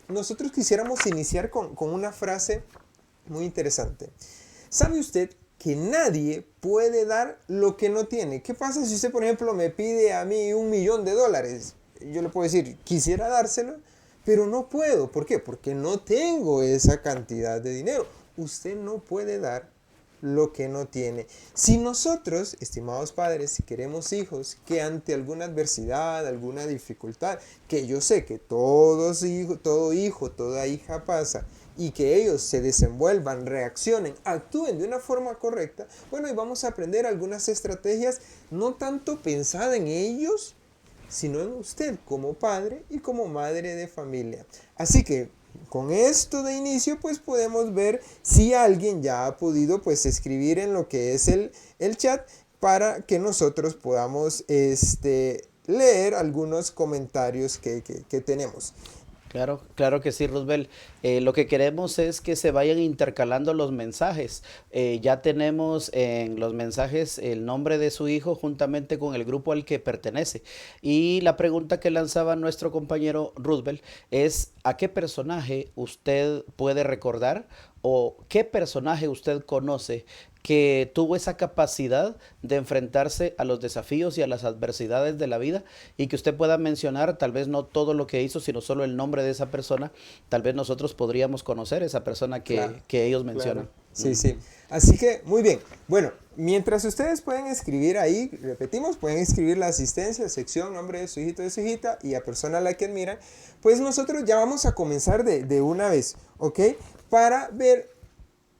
nosotros quisiéramos iniciar con una frase muy interesante. ¿Sabe usted que nadie puede dar lo que no tiene? ¿Qué pasa si usted, por ejemplo, me pide a mí $1.000.000? Yo le puedo decir, quisiera dárselo, pero no puedo. ¿Por qué? Porque no tengo esa cantidad de dinero. Usted no puede dar lo que no tiene. Si nosotros, estimados padres, si queremos hijos que ante alguna adversidad, alguna dificultad, que yo sé que todo hijo, toda hija pasa, y que ellos se desenvuelvan, reaccionen, actúen de una forma correcta, bueno, y vamos a aprender algunas estrategias no tanto pensadas en ellos, sino en usted como padre y como madre de familia. Así que con esto de inicio pues podemos ver si alguien ya ha podido pues escribir en lo que es el chat para que nosotros podamos leer algunos comentarios que tenemos. Claro, claro que sí, Roosevelt. Lo que queremos es que se vayan intercalando los mensajes. Ya tenemos en los mensajes el nombre de su hijo juntamente con el grupo al que pertenece. Y la pregunta que lanzaba nuestro compañero Roosevelt es: ¿a qué personaje usted puede recordar o qué personaje usted conoce que tuvo esa capacidad de enfrentarse a los desafíos y a las adversidades de la vida, y que usted pueda mencionar, tal vez no todo lo que hizo, sino solo el nombre de esa persona? Tal vez nosotros podríamos conocer esa persona Claro, que ellos claro. mencionan. Sí, sí. Ujú. Así que, muy bien. Bueno, mientras ustedes pueden escribir ahí, repetimos, pueden escribir la asistencia, sección, nombre de su hijito, de su hijita y a persona a la que admiran, pues nosotros ya vamos a comenzar de una vez, ¿ok? Para ver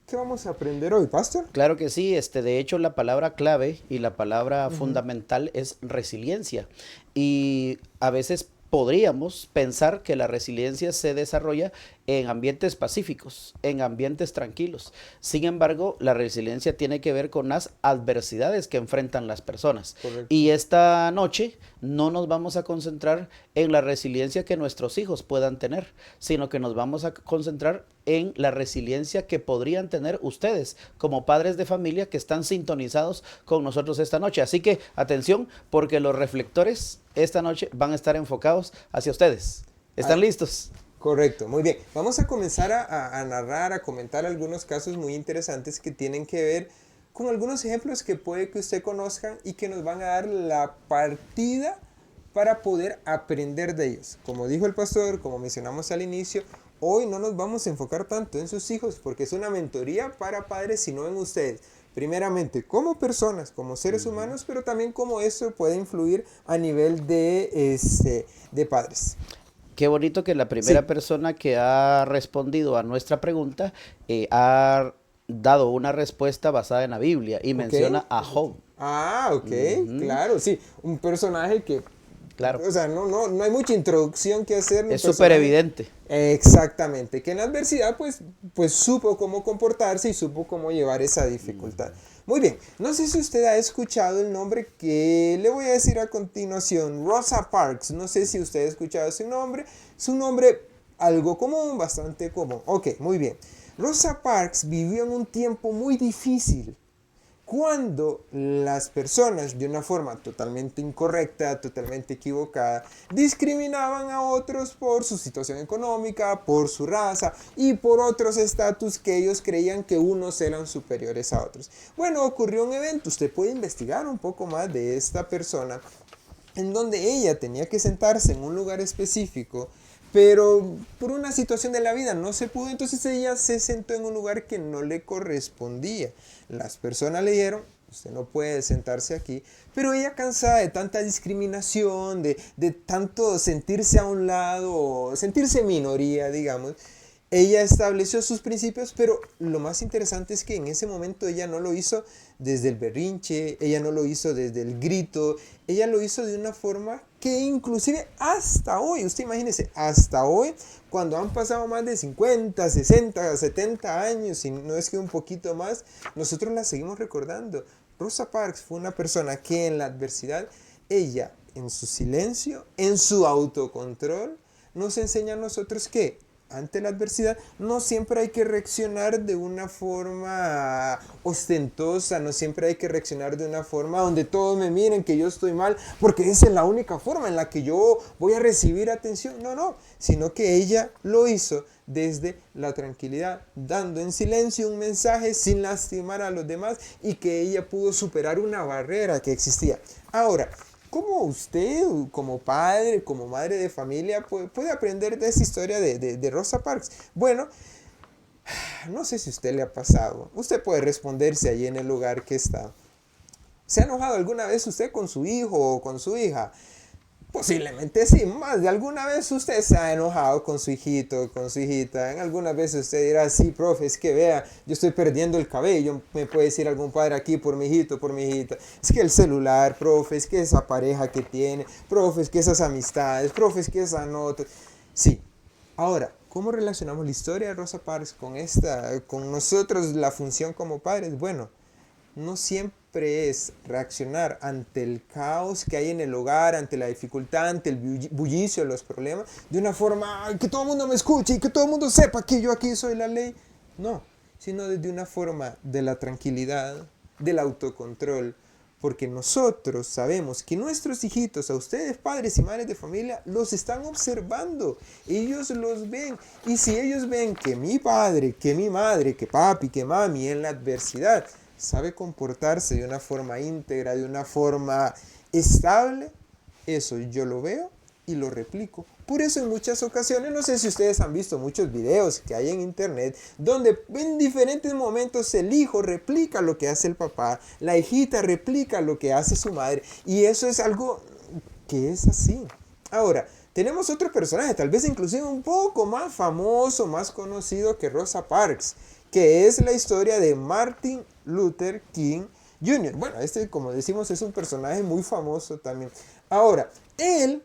qué vamos a aprender hoy, Pastor. Claro que sí, de hecho la palabra clave y la palabra Ujú. fundamental es resiliencia. Y a veces podríamos pensar que la resiliencia se desarrolla en ambientes pacíficos, en ambientes tranquilos. Sin embargo, la resiliencia tiene que ver con las adversidades que enfrentan las personas. Y Correcto. esta noche no nos vamos a concentrar en la resiliencia que nuestros hijos puedan tener, sino que nos vamos a concentrar en la resiliencia que podrían tener ustedes como padres de familia que están sintonizados con nosotros esta noche. Así que atención, porque los reflectores esta noche van a estar enfocados hacia ustedes. Ah, ¿Están listos? correcto, muy bien. Vamos a comenzar a narrar, a comentar algunos casos muy interesantes que tienen que ver con algunos ejemplos que puede que usted conozca y que nos van a dar la partida para poder aprender de ellos. Como dijo el pastor, como mencionamos al inicio, hoy no nos vamos a enfocar tanto en sus hijos porque es una mentoría para padres, sino en ustedes. Primeramente, como personas, como seres humanos, pero también cómo eso puede influir a nivel de padres. Qué bonito que la primera Sí. persona que ha respondido a nuestra pregunta ha dado una respuesta basada en la Biblia y Ok, menciona a Job. correcto. Ah, ok, Ujú. claro, sí. Un personaje que, Claro, o sea, no hay mucha introducción que hacer. Un es súper personaje, evidente. exactamente, que en la adversidad, pues supo cómo comportarse y supo cómo llevar esa dificultad. Muy bien, no sé si usted ha escuchado el nombre que le voy a decir a continuación, Rosa Parks. No sé si usted ha escuchado ese nombre. Es un nombre algo común, bastante común. Ok, muy bien. Rosa Parks vivió en un tiempo muy difícil cuando las personas de una forma totalmente incorrecta, totalmente equivocada, discriminaban a otros por su situación económica, por su raza y por otros estatus que ellos creían que unos eran superiores a otros. Bueno, ocurrió un evento, usted puede investigar un poco más de esta persona en donde ella tenía que sentarse en un lugar específico, pero por una situación de la vida no se pudo, entonces ella se sentó en un lugar que no le correspondía. Las personas le dijeron, usted no puede sentarse aquí, pero ella cansada de tanta discriminación, de tanto sentirse a un lado, sentirse minoría, digamos, ella estableció sus principios, pero lo más interesante es que en ese momento ella no lo hizo desde el berrinche, ella no lo hizo desde el grito, ella lo hizo de una forma que inclusive hasta hoy, usted imagínese, hasta hoy, cuando han pasado más de 50, 60, 70 años, y no es que un poquito más, nosotros la seguimos recordando. Rosa Parks fue una persona que en la adversidad, ella en su silencio, en su autocontrol, nos enseña a nosotros que ante la adversidad, no siempre hay que reaccionar de una forma ostentosa, no siempre hay que reaccionar de una forma donde todos me miren que yo estoy mal, porque esa es la única forma en la que yo voy a recibir atención. No, no, sino que ella lo hizo desde la tranquilidad, dando en silencio un mensaje sin lastimar a los demás y que ella pudo superar una barrera que existía. Ahora, ¿cómo usted, como padre, como madre de familia, puede aprender de esa historia de Rosa Parks? Bueno, no sé si a usted le ha pasado. Usted puede responderse ahí en el lugar que está. ¿Se ha enojado alguna vez usted con su hijo o con su hija? Posiblemente sí, más de alguna vez usted se ha enojado con su hijito, con su hijita. En alguna vez usted dirá, sí, profe, es que vea, yo estoy perdiendo el cabello. Me puede decir algún padre aquí por mi hijito, por mi hijita. Es que el celular, profe, es que esa pareja que tiene, profe, es que esas amistades, profe, es que esa nota. Sí. Ahora, ¿cómo relacionamos la historia de Rosa Parks con nosotros, la función como padres? Bueno, no siempre es reaccionar ante el caos que hay en el hogar, ante la dificultad, ante el bullicio, los problemas, de una forma que todo el mundo me escuche y que todo el mundo sepa que yo aquí soy la ley. No, sino desde una forma de la tranquilidad, del autocontrol, porque nosotros sabemos que nuestros hijitos, a ustedes padres y madres de familia, los están observando. Ellos los ven. Y si ellos ven que mi padre, que mi madre, que papi, que mami en la adversidad sabe comportarse de una forma íntegra, de una forma estable, eso yo lo veo y lo replico. Por eso en muchas ocasiones, no sé si ustedes han visto muchos videos que hay en internet, donde en diferentes momentos el hijo replica lo que hace el papá, la hijita replica lo que hace su madre, y eso es algo que es así. Ahora, tenemos otro personaje, tal vez inclusive un poco más famoso, más conocido que Rosa Parks, que es la historia de Martin Luther King Jr. Bueno, este, como decimos, es un personaje muy famoso también. Ahora, él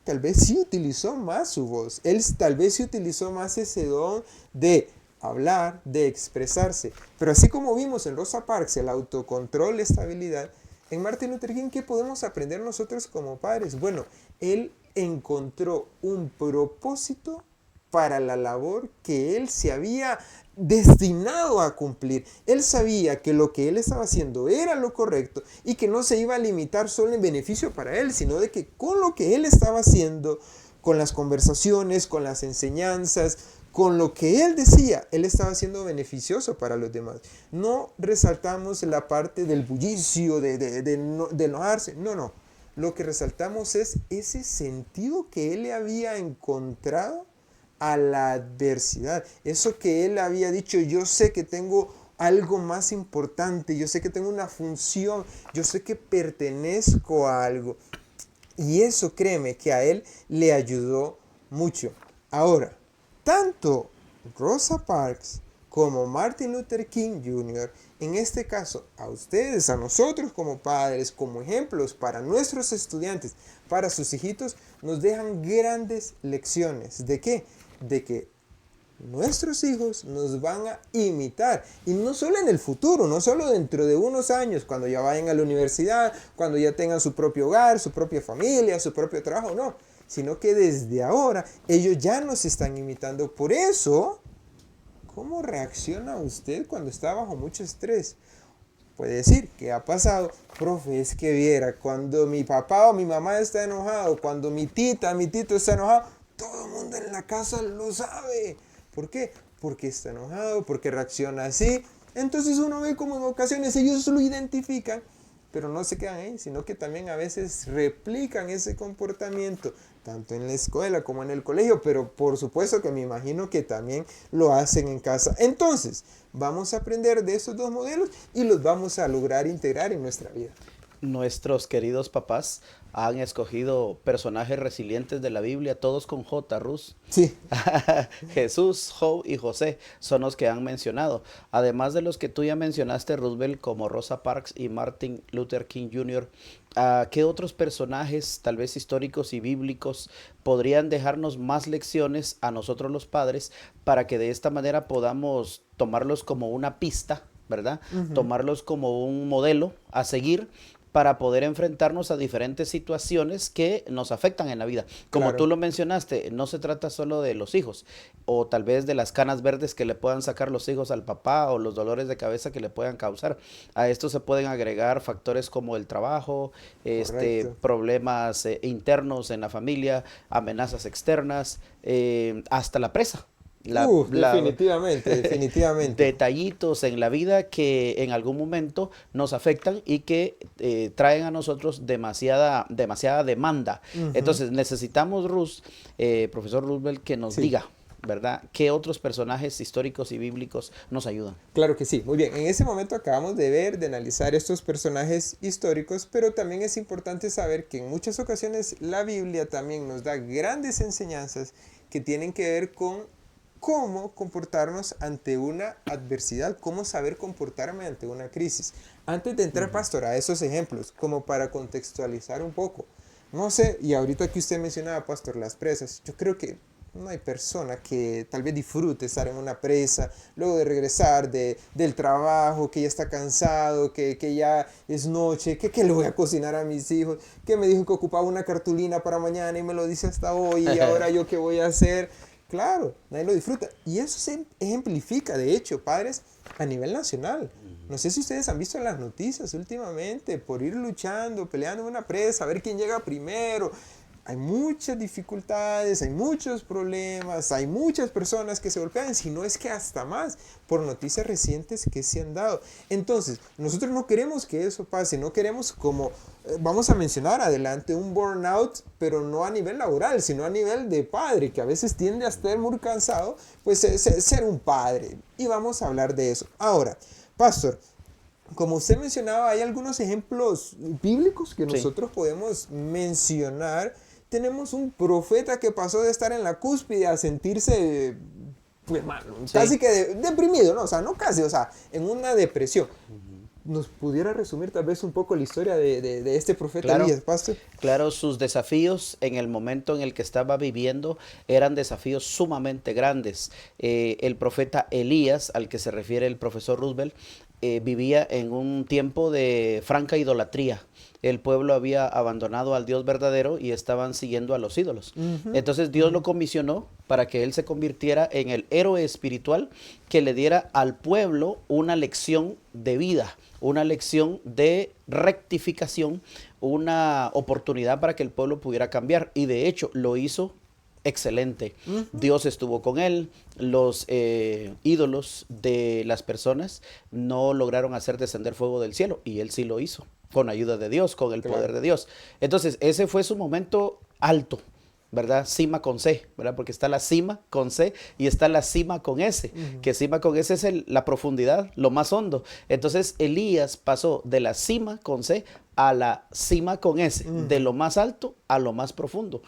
tal vez sí utilizó más su voz, él tal vez sí utilizó más ese don de hablar, de expresarse. Pero así como vimos en Rosa Parks el autocontrol, la estabilidad, en Martin Luther King, ¿qué podemos aprender nosotros como padres? Bueno, él encontró un propósito para la labor que él se había destinado a cumplir. Él sabía que lo que él estaba haciendo era lo correcto y que no se iba a limitar solo en beneficio para él, sino de que con lo que él estaba haciendo, con las conversaciones, con las enseñanzas, con lo que él decía, él estaba siendo beneficioso para los demás. No resaltamos la parte del bullicio, de enojarse, no, no. Lo que resaltamos es ese sentido que él le había encontrado a la adversidad. Eso que él había dicho, yo sé que tengo algo más importante, yo sé que tengo una función, yo sé que pertenezco a algo. Y eso, créeme, que a él le ayudó mucho. Ahora, tanto Rosa Parks como Martin Luther King Jr., en este caso, a ustedes, a nosotros como padres, como ejemplos para nuestros estudiantes, para sus hijitos, nos dejan grandes lecciones. ¿De qué? De que nuestros hijos nos van a imitar, y no solo en el futuro, no solo dentro de unos años, cuando ya vayan a la universidad, cuando ya tengan su propio hogar, su propia familia, su propio trabajo, no, sino que desde ahora ellos ya nos están imitando. Por eso, ¿cómo reacciona usted cuando está bajo mucho estrés? Puede decir, ¿qué ha pasado? Profe, es que viera, cuando mi papá o mi mamá está enojado, cuando mi tita, mi tito está enojado, todo el mundo en la casa lo sabe. ¿Por qué? Porque está enojado, porque reacciona así. Entonces uno ve como en ocasiones ellos lo identifican, pero no se quedan ahí, sino que también a veces replican ese comportamiento, tanto en la escuela como en el colegio, pero por supuesto que me imagino que también lo hacen en casa. Entonces, vamos a aprender de esos dos modelos y los vamos a lograr integrar en nuestra vida. Nuestros queridos papás han escogido personajes resilientes de la Biblia, todos con J, Rus. Sí. Jesús, Job y José son los que han mencionado. Además de los que tú ya mencionaste, Roosevelt, como Rosa Parks y Martin Luther King Jr., ¿qué otros personajes, tal vez históricos y bíblicos, podrían dejarnos más lecciones a nosotros los padres para que de esta manera podamos tomarlos como una pista, ¿verdad? Tomarlos como un modelo a seguir para poder enfrentarnos a diferentes situaciones que nos afectan en la vida. Como Claro. tú lo mencionaste, no se trata solo de los hijos, o tal vez de las canas verdes que le puedan sacar los hijos al papá, o los dolores de cabeza que le puedan causar. A esto se pueden agregar factores como el trabajo, Correcto. problemas internos en la familia, amenazas externas, hasta la presa. Definitivamente, definitivamente. Detallitos en la vida que en algún momento nos afectan y que traen a nosotros demasiada demanda. Ujú. Entonces necesitamos, profesor Roosevelt, que nos Sí. diga, ¿verdad?, qué otros personajes históricos y bíblicos nos ayudan. Claro que sí, muy bien. En ese momento acabamos de ver, de analizar estos personajes históricos, pero también es importante saber que en muchas ocasiones la Biblia también nos da grandes enseñanzas que tienen que ver con cómo comportarnos ante una adversidad, cómo saber comportarme ante una crisis. Antes de entrar, pastor, a esos ejemplos, como para contextualizar un poco, no sé, y ahorita que usted mencionaba, pastor, las presas, yo creo que no hay persona que tal vez disfrute estar en una presa, luego de regresar del trabajo, que ya está cansado, que ya es noche, que le voy a cocinar a mis hijos, que me dijo que ocupaba una cartulina para mañana y me lo dice hasta hoy, y ahora yo qué voy a hacer. Claro, nadie lo disfruta. Y eso se ejemplifica, de hecho, padres, a nivel nacional. No sé si ustedes han visto en las noticias últimamente, por ir luchando, peleando en una presa, a ver quién llega primero. Hay muchas dificultades, hay muchos problemas, hay muchas personas que se golpean, si no es que hasta más, por noticias recientes que se han dado. Entonces, nosotros no queremos que eso pase, no queremos como, vamos a mencionar adelante, un burnout, pero no a nivel laboral, sino a nivel de padre, que a veces tiende a estar muy cansado, pues ser un padre. Y vamos a hablar de eso. Ahora, pastor, como usted mencionaba, hay algunos ejemplos bíblicos que Sí. nosotros podemos mencionar. Tenemos un profeta que pasó de estar en la cúspide a sentirse, pues, casi Sí. que deprimido, ¿no? O sea, no casi, o sea, en una depresión. ¿Nos pudiera resumir tal vez un poco la historia de este profeta Claro. Elías, pastor? Claro, sus desafíos en el momento en el que estaba viviendo eran desafíos sumamente grandes. El profeta Elías, al que se refiere el profesor Roosevelt, vivía en un tiempo de franca idolatría. El pueblo había abandonado al Dios verdadero y estaban siguiendo a los ídolos. Entonces Dios lo comisionó para que él se convirtiera en el héroe espiritual que le diera al pueblo una lección de vida, una lección de rectificación, una oportunidad para que el pueblo pudiera cambiar. Y de hecho lo hizo excelente. Dios estuvo con él. Los ídolos de las personas no lograron hacer descender fuego del cielo y él sí lo hizo, con ayuda de Dios, con el poder de Dios. Entonces ese fue su momento alto, ¿verdad? Cima con C, ¿verdad? Porque está la cima con C y está la cima con S, que cima con S es la profundidad, lo más hondo. Entonces Elías pasó de la cima con C a la cima con S, de lo más alto a lo más profundo.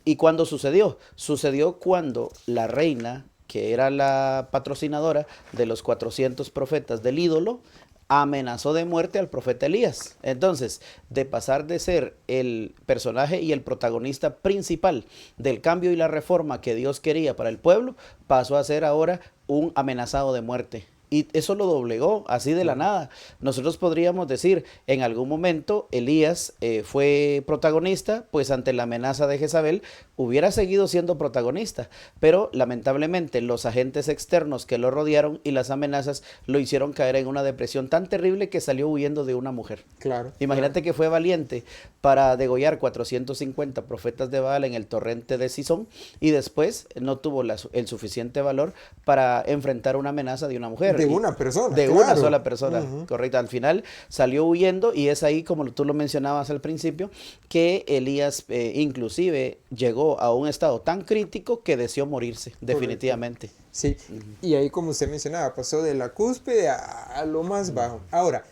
¿Y cuándo sucedió? Sucedió cuando la reina, que era la patrocinadora de los 400 profetas del ídolo, amenazó de muerte al profeta Elías. Entonces, de pasar de ser el personaje y el protagonista principal del cambio y la reforma que Dios quería para el pueblo, pasó a ser ahora un amenazado de muerte. Y eso lo doblegó así de la nada. Nosotros podríamos decir, en algún momento Elías fue protagonista, pues ante la amenaza de Jezabel hubiera seguido siendo protagonista, pero lamentablemente los agentes externos que lo rodearon y las amenazas lo hicieron caer en una depresión tan terrible que salió huyendo de una mujer. Claro. Imagínate que fue valiente para degollar 450 profetas de Baal en el torrente de Sison y después no tuvo el suficiente valor para enfrentar una amenaza de una mujer. De una persona. De claro. una sola persona, correcto. Al final salió huyendo y es ahí, como tú lo mencionabas al principio, que Elías inclusive llegó a un estado tan crítico que deseó morirse, definitivamente. Sí, y ahí como usted mencionaba, pasó de la cúspide a lo más bajo. Ahora,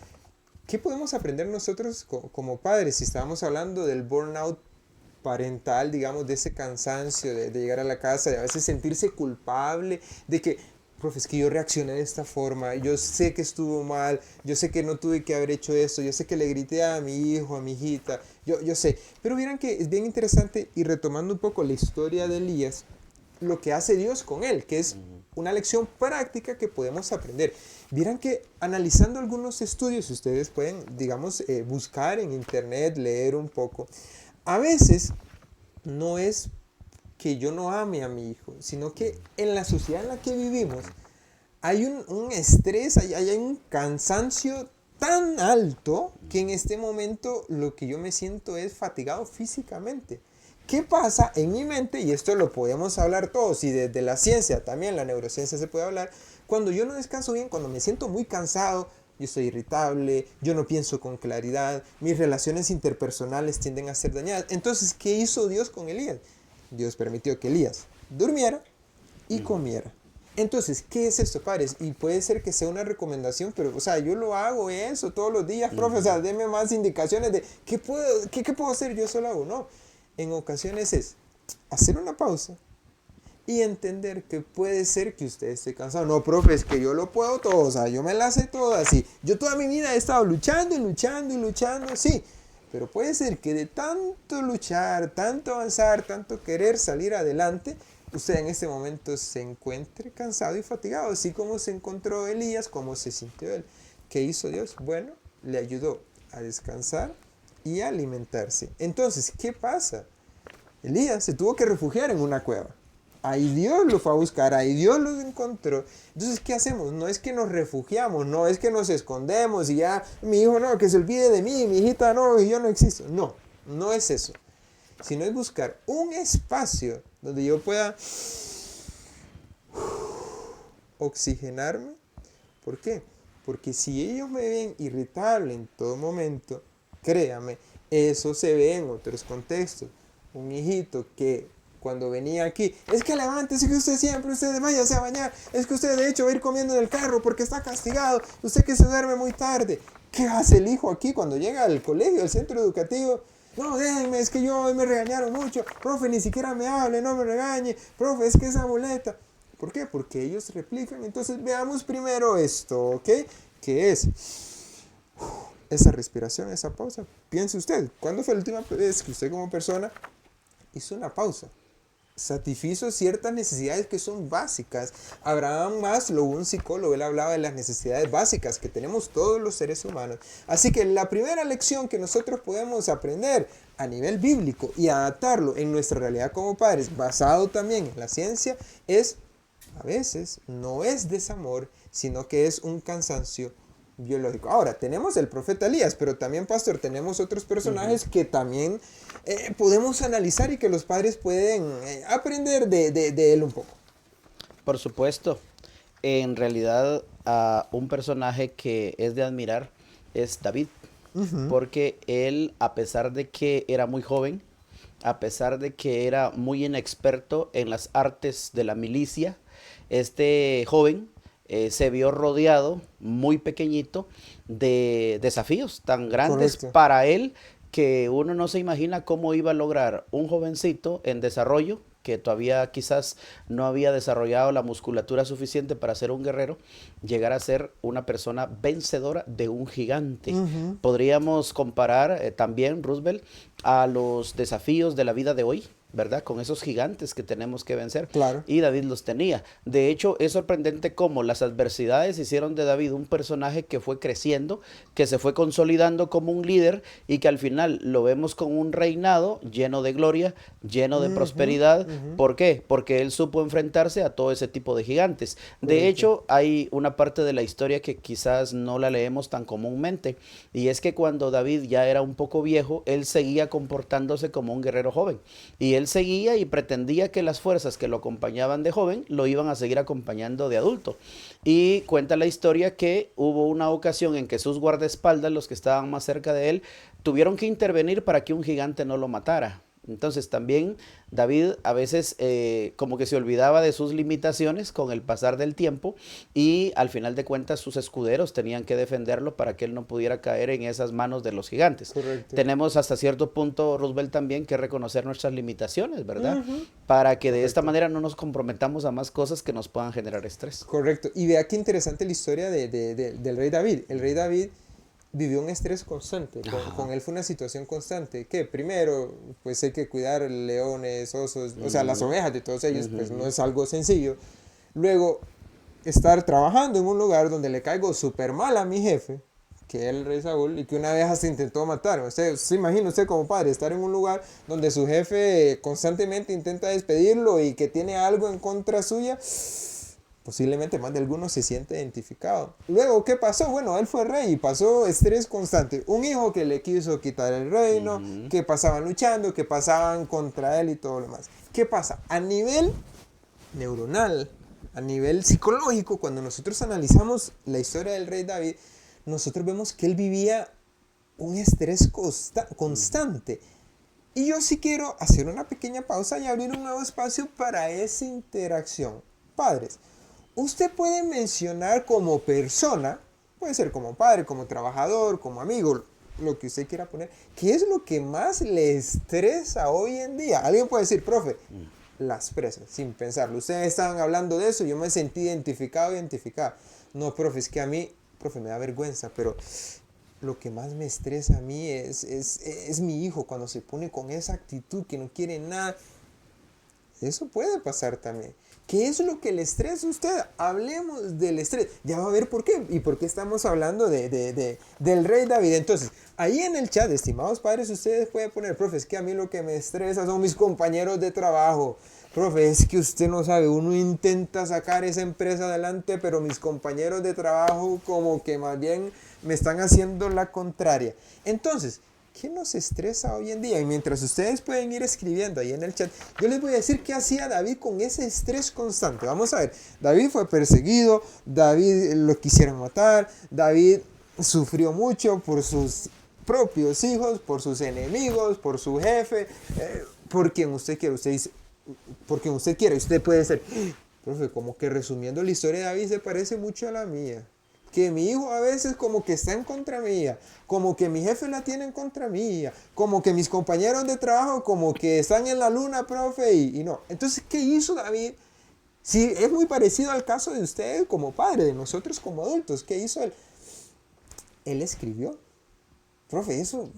¿qué podemos aprender nosotros como padres si estábamos hablando del burnout parental, digamos, de ese cansancio de llegar a la casa, de a veces sentirse culpable, de que, profe, es que yo reaccioné de esta forma, yo sé que estuvo mal, yo sé que no tuve que haber hecho esto, yo sé que le grité a mi hijo, a mi hijita, yo sé. Pero vieran que es bien interesante, y retomando un poco la historia de Elías, lo que hace Dios con él, que es una lección práctica que podemos aprender. Vieran que analizando algunos estudios, ustedes pueden, digamos, buscar en internet, leer un poco. A veces no es que yo no ame a mi hijo, sino que en la sociedad en la que vivimos hay un estrés, hay un cansancio tan alto que en este momento lo que yo me siento es fatigado físicamente. ¿Qué pasa en mi mente? Y esto lo podemos hablar todos, y desde la ciencia también, la neurociencia se puede hablar. Cuando yo no descanso bien, cuando me siento muy cansado, yo estoy irritable, yo no pienso con claridad, mis relaciones interpersonales tienden a ser dañadas. Entonces, ¿qué hizo Dios con Elías? Dios permitió que Elías durmiera y comiera. Entonces, ¿qué es esto, padres? Y puede ser que sea una recomendación, pero, o sea, yo lo hago eso todos los días, profe, o sea, deme más indicaciones de qué puedo hacer, yo solo hago. No, en ocasiones es hacer una pausa y entender que puede ser que usted esté cansado. No, profe, es que yo lo puedo todo, o sea, yo me la sé toda así. Yo toda mi vida he estado luchando y luchando y luchando, sí. Pero puede ser que de tanto luchar, tanto avanzar, tanto querer salir adelante, usted en este momento se encuentre cansado y fatigado, así como se encontró Elías, como se sintió él. ¿Qué hizo Dios? Bueno, le ayudó a descansar y a alimentarse. Entonces, ¿qué pasa? Elías se tuvo que refugiar en una cueva. Ahí Dios lo fue a buscar, ahí Dios lo encontró. Entonces, ¿qué hacemos? No es que nos refugiamos, no es que nos escondemos y ya, mi hijo no, que se olvide de mí, mi hijita no, y yo no existo. No, no es eso. Sino es buscar un espacio donde yo pueda oxigenarme. ¿Por qué? Porque si ellos me ven irritable en todo momento, créame, eso se ve en otros contextos. Un hijito que cuando venía aquí, es que levántese, que usted váyase a bañar, es que usted de hecho va a ir comiendo en el carro porque está castigado, usted que se duerme muy tarde. ¿Qué hace el hijo aquí cuando llega al colegio, al centro educativo? No, déjenme, es que yo hoy me regañaron mucho, profe, ni siquiera me hable, no me regañe, profe, es que esa muleta. ¿Por qué? Porque ellos replican. Entonces veamos primero esto, ¿ok? ¿Qué es? Esa respiración, esa pausa. Piense usted, ¿cuándo fue la última vez que usted como persona hizo una pausa? Satisfizo ciertas necesidades que son básicas. Abraham Maslow, un psicólogo, él hablaba de las necesidades básicas que tenemos todos los seres humanos. Así que la primera lección que nosotros podemos aprender a nivel bíblico y adaptarlo en nuestra realidad como padres, basado también en la ciencia, es a veces no es desamor, sino que es un cansancio biológico. Ahora, tenemos el profeta Elías, pero también, pastor, tenemos otros personajes que también podemos analizar y que los padres pueden aprender de él un poco. Por supuesto, en realidad un personaje que es de admirar es David, porque él, a pesar de que era muy joven, a pesar de que era muy inexperto en las artes de la milicia, este joven se vio rodeado, muy pequeñito, de desafíos tan grandes Correcto. para él que uno no se imagina cómo iba a lograr un jovencito en desarrollo, que todavía quizás no había desarrollado la musculatura suficiente para ser un guerrero, llegar a ser una persona vencedora de un gigante. Podríamos comparar también, Roosevelt, a los desafíos de la vida de hoy, ¿verdad? Con esos gigantes que tenemos que vencer. Claro. Y David los tenía. De hecho, es sorprendente cómo las adversidades hicieron de David un personaje que fue creciendo, que se fue consolidando como un líder y que al final lo vemos con un reinado lleno de gloria, lleno de prosperidad. ¿Por qué? Porque él supo enfrentarse a todo ese tipo de gigantes. Correcto. De hecho, hay una parte de la historia que quizás no la leemos tan comúnmente, y es que cuando David ya era un poco viejo, él seguía comportándose como un guerrero joven. Y él seguía y pretendía que las fuerzas que lo acompañaban de joven lo iban a seguir acompañando de adulto. Y cuenta la historia que hubo una ocasión en que sus guardaespaldas, los que estaban más cerca de él, tuvieron que intervenir para que un gigante no lo matara. Entonces también David a veces como que se olvidaba de sus limitaciones con el pasar del tiempo, y al final de cuentas sus escuderos tenían que defenderlo para que él no pudiera caer en esas manos de los gigantes. Correcto. Tenemos hasta cierto punto, Roosevelt, también que reconocer nuestras limitaciones, ¿verdad? Para que de esta manera no nos comprometamos a más cosas que nos puedan generar estrés. Correcto. Y vea qué interesante la historia del rey David. El rey David vivió un estrés constante. Con él fue una situación constante. Que primero, pues hay que cuidar leones, osos, o sea, las ovejas de todos ellos, pues no es algo sencillo. Luego, estar trabajando en un lugar donde le caigo súper mal a mi jefe, que es el rey Saúl, y que una vez hasta intentó matar. Usted se imagina usted como padre estar en un lugar donde su jefe constantemente intenta despedirlo y que tiene algo en contra suya. Posiblemente más de algunos se siente identificado. Luego, ¿qué pasó? Bueno, él fue rey y pasó estrés constante. Un hijo que le quiso quitar el reino, que pasaban luchando, que pasaban contra él y todo lo demás. ¿Qué pasa? A nivel neuronal, a nivel psicológico, cuando nosotros analizamos la historia del rey David, nosotros vemos que él vivía un estrés constante. Y yo sí quiero hacer una pequeña pausa y abrir un nuevo espacio para esa interacción. Padres, usted puede mencionar como persona, puede ser como padre, como trabajador, como amigo, lo que usted quiera poner, ¿qué es lo que más le estresa hoy en día? Alguien puede decir, profe, las presas, sin pensarlo. Ustedes estaban hablando de eso, yo me sentí identificado. No, profe, es que a mí, profe, me da vergüenza, pero lo que más me estresa a mí es mi hijo cuando se pone con esa actitud que no quiere nada. Eso puede pasar también. ¿Qué es lo que le estresa a usted? Hablemos del estrés. Ya va a ver por qué. ¿Y por qué estamos hablando del rey David? Entonces, ahí en el chat, estimados padres, ustedes pueden poner, profe, es que a mí lo que me estresa son mis compañeros de trabajo. Profe, es que usted no sabe, uno intenta sacar esa empresa adelante, pero mis compañeros de trabajo como que más bien me están haciendo la contraria. Entonces, ¿qué nos estresa hoy en día? Y mientras ustedes pueden ir escribiendo ahí en el chat, yo les voy a decir qué hacía David con ese estrés constante. Vamos a ver, David fue perseguido, David lo quisieron matar, David sufrió mucho por sus propios hijos, por sus enemigos, por su jefe, por quien usted quiera. Usted dice, por quien usted quiera. Usted puede ser, profe, como que resumiendo la historia de David se parece mucho a la mía. Que mi hijo a veces como que está en contra mía, como que mi jefe la tiene en contra mía, como que mis compañeros de trabajo como que están en la luna, profe, y no. Entonces, ¿qué hizo David? Sí, es muy parecido al caso de usted como padre, de nosotros como adultos. ¿Qué hizo él? Él escribió. Profe, ¿eso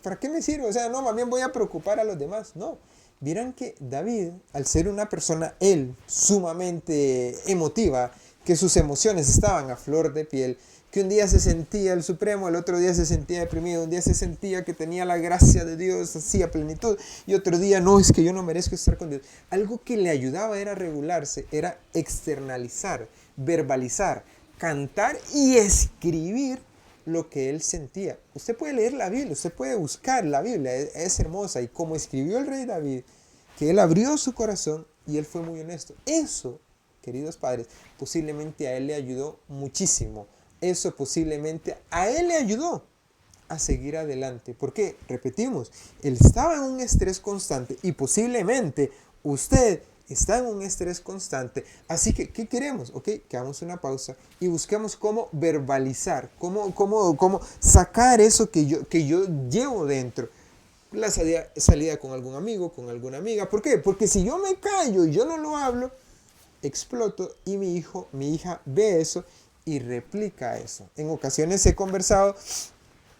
para qué me sirve? O sea, no, más bien voy a preocupar a los demás. No. Vieran que David, al ser una persona, él, sumamente emotiva, que sus emociones estaban a flor de piel, que un día se sentía el supremo, el otro día se sentía deprimido, un día se sentía que tenía la gracia de Dios así a plenitud, y otro día no, es que yo no merezco estar con Dios. Algo que le ayudaba era regularse, era externalizar, verbalizar, cantar y escribir lo que él sentía. Usted puede leer la Biblia, usted puede buscar la Biblia, es hermosa, y como escribió el rey David, que él abrió su corazón y él fue muy honesto. Eso, queridos padres, posiblemente a él le ayudó muchísimo. Eso posiblemente a él le ayudó a seguir adelante. Porque, repetimos, él estaba en un estrés constante y posiblemente usted está en un estrés constante. Así que, ¿qué queremos? Ok, que hagamos una pausa y busquemos cómo verbalizar, cómo sacar eso que yo llevo dentro. La salida con algún amigo, con alguna amiga. ¿Por qué? Porque si yo me callo y yo no lo hablo, exploto y mi hija ve eso y replica eso. En ocasiones he conversado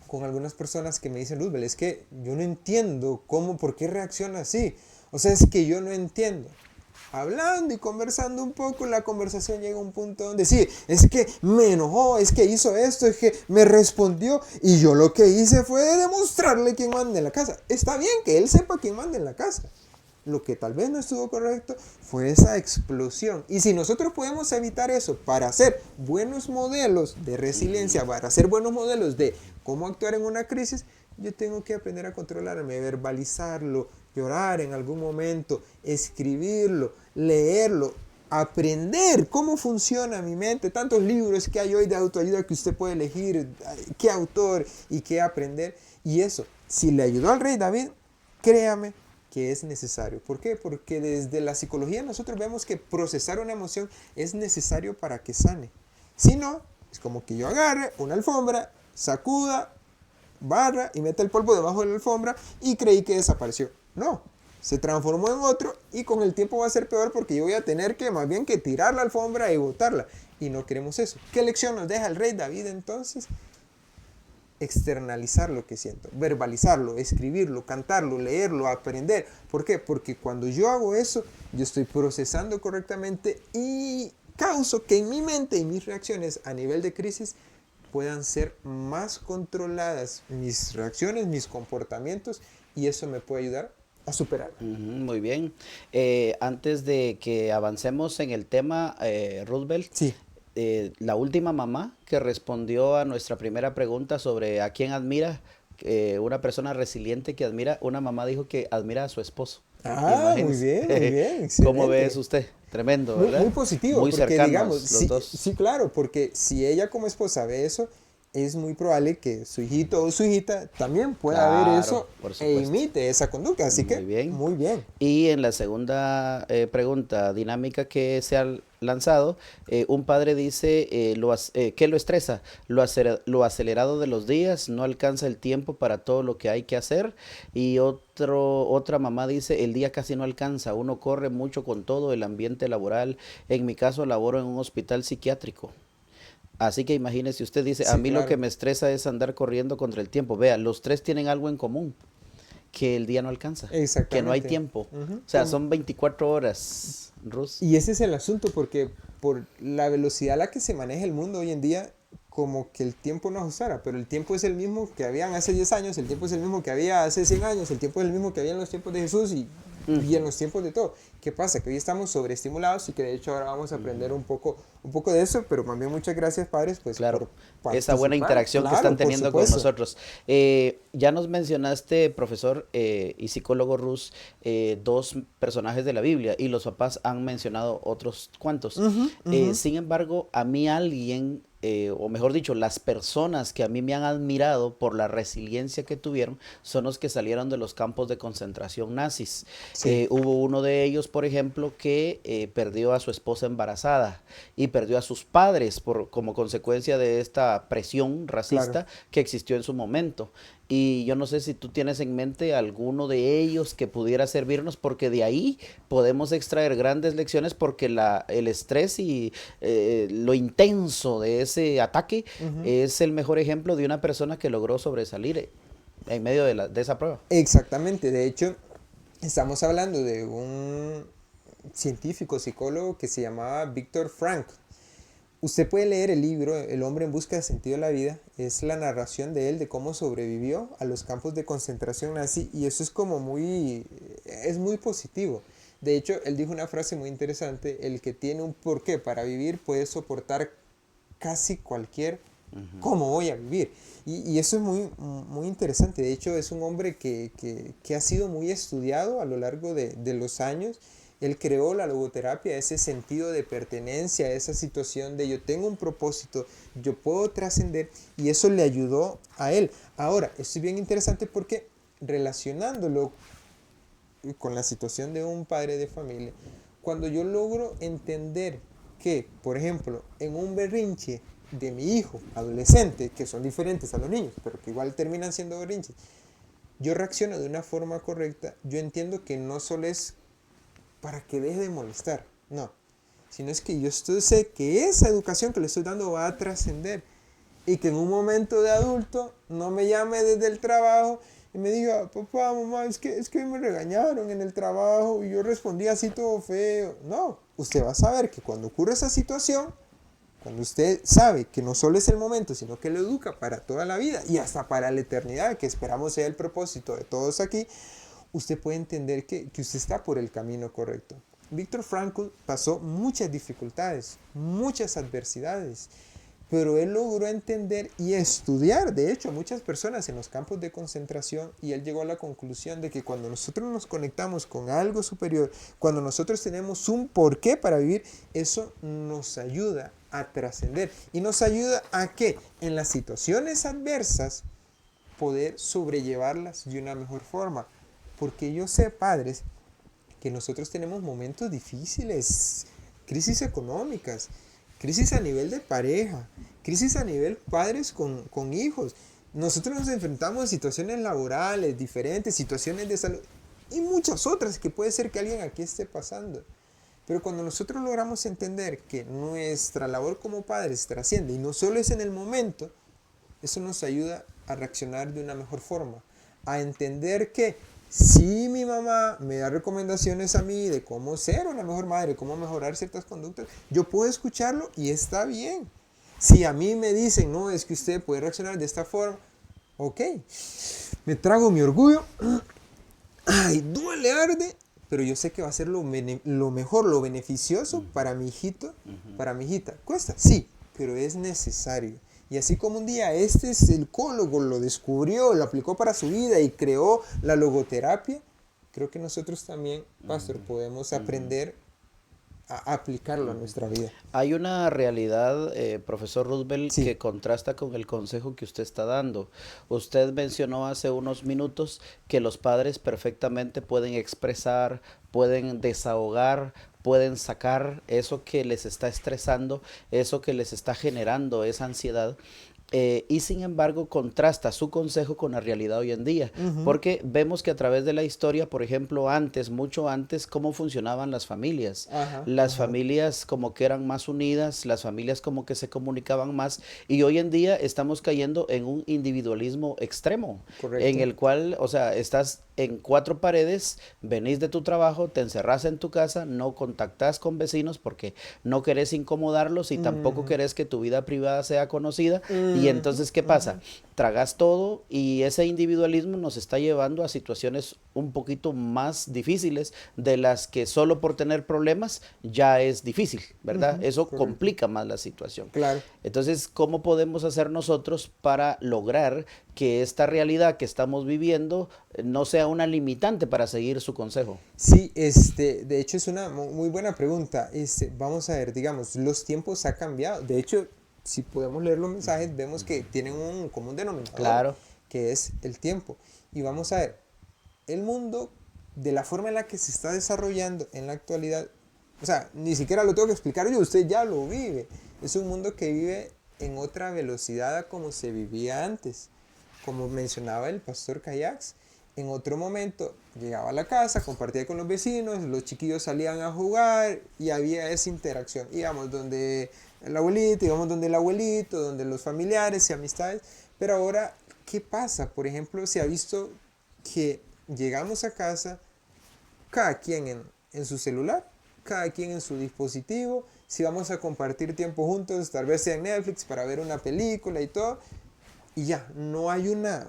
con algunas personas que me dicen, Luzbel, es que yo no entiendo por qué reacciona así. O sea, es que yo no entiendo. Hablando y conversando un poco, la conversación llega a un punto donde sí, es que me enojó, es que hizo esto, es que me respondió y yo lo que hice fue demostrarle quién manda en la casa. Está bien que él sepa quién manda en la casa. Lo que tal vez no estuvo correcto fue esa explosión. Y si nosotros podemos evitar eso para ser buenos modelos de resiliencia, para ser buenos modelos de cómo actuar en una crisis, yo tengo que aprender a controlarme, verbalizarlo, llorar en algún momento, escribirlo, leerlo, aprender cómo funciona mi mente. Tantos libros que hay hoy de autoayuda que usted puede elegir qué autor y qué aprender. Y eso, si le ayudó al rey David, créame que es necesario. ¿Por qué? Porque desde la psicología nosotros vemos que procesar una emoción es necesario para que sane. Si no, es como que yo agarre una alfombra, sacuda, barra y meta el polvo debajo de la alfombra y creí que desapareció. No, se transformó en otro y con el tiempo va a ser peor porque yo voy a tener que más bien que tirar la alfombra y botarla. Y no queremos eso. ¿Qué lección nos deja el rey David entonces? externalizar lo que siento, verbalizarlo, escribirlo, cantarlo, leerlo, aprender. ¿Por qué? Porque cuando yo hago eso, yo estoy procesando correctamente y causo que en mi mente y mis reacciones a nivel de crisis puedan ser más controladas mis reacciones, mis comportamientos, y eso me puede ayudar a superar. Ujú, muy bien. Antes de que avancemos en el tema, Roosevelt, Sí. la última mamá que respondió a nuestra primera pregunta sobre a quién admira, una persona resiliente que admira, una mamá dijo que admira a su esposo. Ah, Imagínense. muy bien, ¿Cómo ve excelente. eso usted? Tremendo, Muy ¿verdad? positivo, Muy porque digamos, cercanos los sí, dos. sí, claro, porque si ella como esposa ve eso, es muy probable que su hijito o su hijita también pueda ver Claro, eso por e supuesto. imite esa conducta. Así Muy que, bien. muy bien. Y en la segunda pregunta dinámica que se ha lanzado, un padre dice ¿qué lo estresa? Lo acelerado de los días, no alcanza el tiempo para todo lo que hay que hacer. Y otra mamá dice, el día casi no alcanza, uno corre mucho con todo el ambiente laboral. En mi caso laboro en un hospital psiquiátrico. Así que imagínese, usted dice, a Sí, mí lo que claro. me estresa es andar corriendo contra el tiempo. Vea, los tres tienen algo en común, que el día no alcanza, que no hay Exactamente. tiempo. Ujú. O sea, son 24 horas, Rus. Y ese es el asunto, porque por la velocidad a la que se maneja el mundo hoy en día, como que el tiempo no ajustara, pero el tiempo es el mismo que habían hace 10 años, el tiempo es el mismo que había hace 100 años, el tiempo es el mismo que había en los tiempos de Jesús y en los tiempos de todo. ¿Qué pasa? Que hoy estamos sobreestimulados y que de hecho ahora vamos a aprender un poco de eso, pero también muchas gracias, padres, pues Claro, por esa buena participar. interacción que están Claro, por teniendo con supuesto. nosotros. Ya nos mencionaste, profesor y psicólogo Rus, dos personajes de la Biblia y los papás han mencionado otros cuantos. Ujú, ujú. Sin embargo, a mí alguien, o mejor dicho, las personas que a mí me han admirado por la resiliencia que tuvieron son los que salieron de los campos de concentración nazis. Sí, Hubo uno de ellos, por ejemplo, que perdió a su esposa embarazada y perdió a sus padres como consecuencia de esta presión claro. racista que existió en su momento. Y yo no sé si tú tienes en mente alguno de ellos que pudiera servirnos, porque de ahí podemos extraer grandes lecciones, porque el estrés y lo intenso de ese ataque Ujú. es el mejor ejemplo de una persona que logró sobresalir en medio de esa prueba. Exactamente, de hecho, estamos hablando de un científico, psicólogo que se llamaba Viktor Frankl. Usted puede leer el libro El hombre en busca de sentido de la vida. Es la narración de él de cómo sobrevivió a los campos de concentración nazi y eso es como es muy positivo. De hecho, él dijo una frase muy interesante, el que tiene un porqué para vivir puede soportar casi cualquier cómo voy a vivir. Y eso es muy interesante. De hecho, es un hombre que ha sido muy estudiado a lo largo de los años. Él creó la logoterapia, ese sentido de pertenencia, esa situación de yo tengo un propósito, yo puedo trascender y eso le ayudó a él. Ahora, esto es bien interesante porque relacionándolo con la situación de un padre de familia, cuando yo logro entender que, por ejemplo, en un berrinche de mi hijo adolescente, que son diferentes a los niños, pero que igual terminan siendo berrinches, yo reacciono de una forma correcta, yo entiendo que no solo es para que deje de molestar, no, sino es que sé que esa educación que le estoy dando va a trascender y que en un momento de adulto no me llame desde el trabajo y me diga, papá, mamá, es que me regañaron en el trabajo y yo respondí así todo feo. No, usted va a saber que cuando ocurre esa situación, cuando usted sabe que no solo es el momento, sino que lo educa para toda la vida y hasta para la eternidad, que esperamos sea el propósito de todos aquí, usted puede entender que usted está por el camino correcto. Viktor Frankl pasó muchas dificultades, muchas adversidades, pero él logró entender y estudiar, de hecho, a muchas personas en los campos de concentración y él llegó a la conclusión de que cuando nosotros nos conectamos con algo superior, cuando nosotros tenemos un porqué para vivir, eso nos ayuda a trascender y nos ayuda a que en las situaciones adversas poder sobrellevarlas de una mejor forma. Porque yo sé, padres, que nosotros tenemos momentos difíciles, crisis económicas, crisis a nivel de pareja, crisis a nivel padres con hijos. Nosotros nos enfrentamos a situaciones laborales diferentes, situaciones de salud y muchas otras que puede ser que alguien aquí esté pasando. Pero cuando nosotros logramos entender que nuestra labor como padres trasciende y no solo es en el momento, eso nos ayuda a reaccionar de una mejor forma, a entender que si mi mamá me da recomendaciones a mí de cómo ser una mejor madre, cómo mejorar ciertas conductas, yo puedo escucharlo y está bien. Si a mí me dicen, no, es que usted puede reaccionar de esta forma, ok, me trago mi orgullo, ay, duele, arde, pero yo sé que va a ser lo mejor, lo beneficioso para mi hijito, para mi hijita. Cuesta, sí, pero es necesario. Y así como un día este psicólogo lo descubrió, lo aplicó para su vida y creó la logoterapia, creo que nosotros también, pastor, podemos aprender a aplicarlo a nuestra vida. Hay una realidad, profesor Roosevelt, Sí. que contrasta con el consejo que usted está dando. Usted mencionó hace unos minutos que los padres perfectamente pueden expresar, pueden desahogar, pueden sacar eso que les está estresando, eso que les está generando esa ansiedad. Y sin embargo contrasta su consejo con la realidad hoy en día, porque vemos que a través de la historia, por ejemplo, antes, mucho antes, cómo funcionaban las familias. Ajá, Las ajá. familias como que eran más unidas, las familias como que se comunicaban más, y hoy en día estamos cayendo en un individualismo extremo, en Correcto. el cual, o sea, estás en cuatro paredes, venís de tu trabajo, te encerrás en tu casa, no contactás con vecinos porque no querés incomodarlos y tampoco Ujú, querés que tu vida privada sea conocida. Y ujú, entonces, ¿qué ujú. pasa? Tragas todo y ese individualismo nos está llevando a situaciones un poquito más difíciles de las que solo por tener problemas ya es difícil, ¿verdad? Ujú, Eso correcto. complica más la situación. Claro. Entonces, ¿cómo podemos hacer nosotros para lograr que esta realidad que estamos viviendo no sea una limitante para seguir su consejo? Sí, de hecho es una muy buena pregunta. Vamos a ver, digamos, los tiempos han cambiado. De hecho, si podemos leer los mensajes, vemos que tienen un común denominador, Claro. que es el tiempo. Y vamos a ver, el mundo, de la forma en la que se está desarrollando en la actualidad, o sea, ni siquiera lo tengo que explicar yo, usted ya lo vive. Es un mundo que vive en otra velocidad a como se vivía antes. Como mencionaba el pastor Cayax, en otro momento llegaba a la casa, compartía con los vecinos, los chiquillos salían a jugar y había esa interacción. Íbamos donde el abuelito, íbamos donde el abuelito, donde los familiares y amistades. Pero ahora, ¿qué pasa? Por ejemplo, se ha visto que llegamos a casa, cada quien en su celular, cada quien en su dispositivo. Si vamos a compartir tiempo juntos, tal vez sea en Netflix para ver una película y todo, y ya, no hay una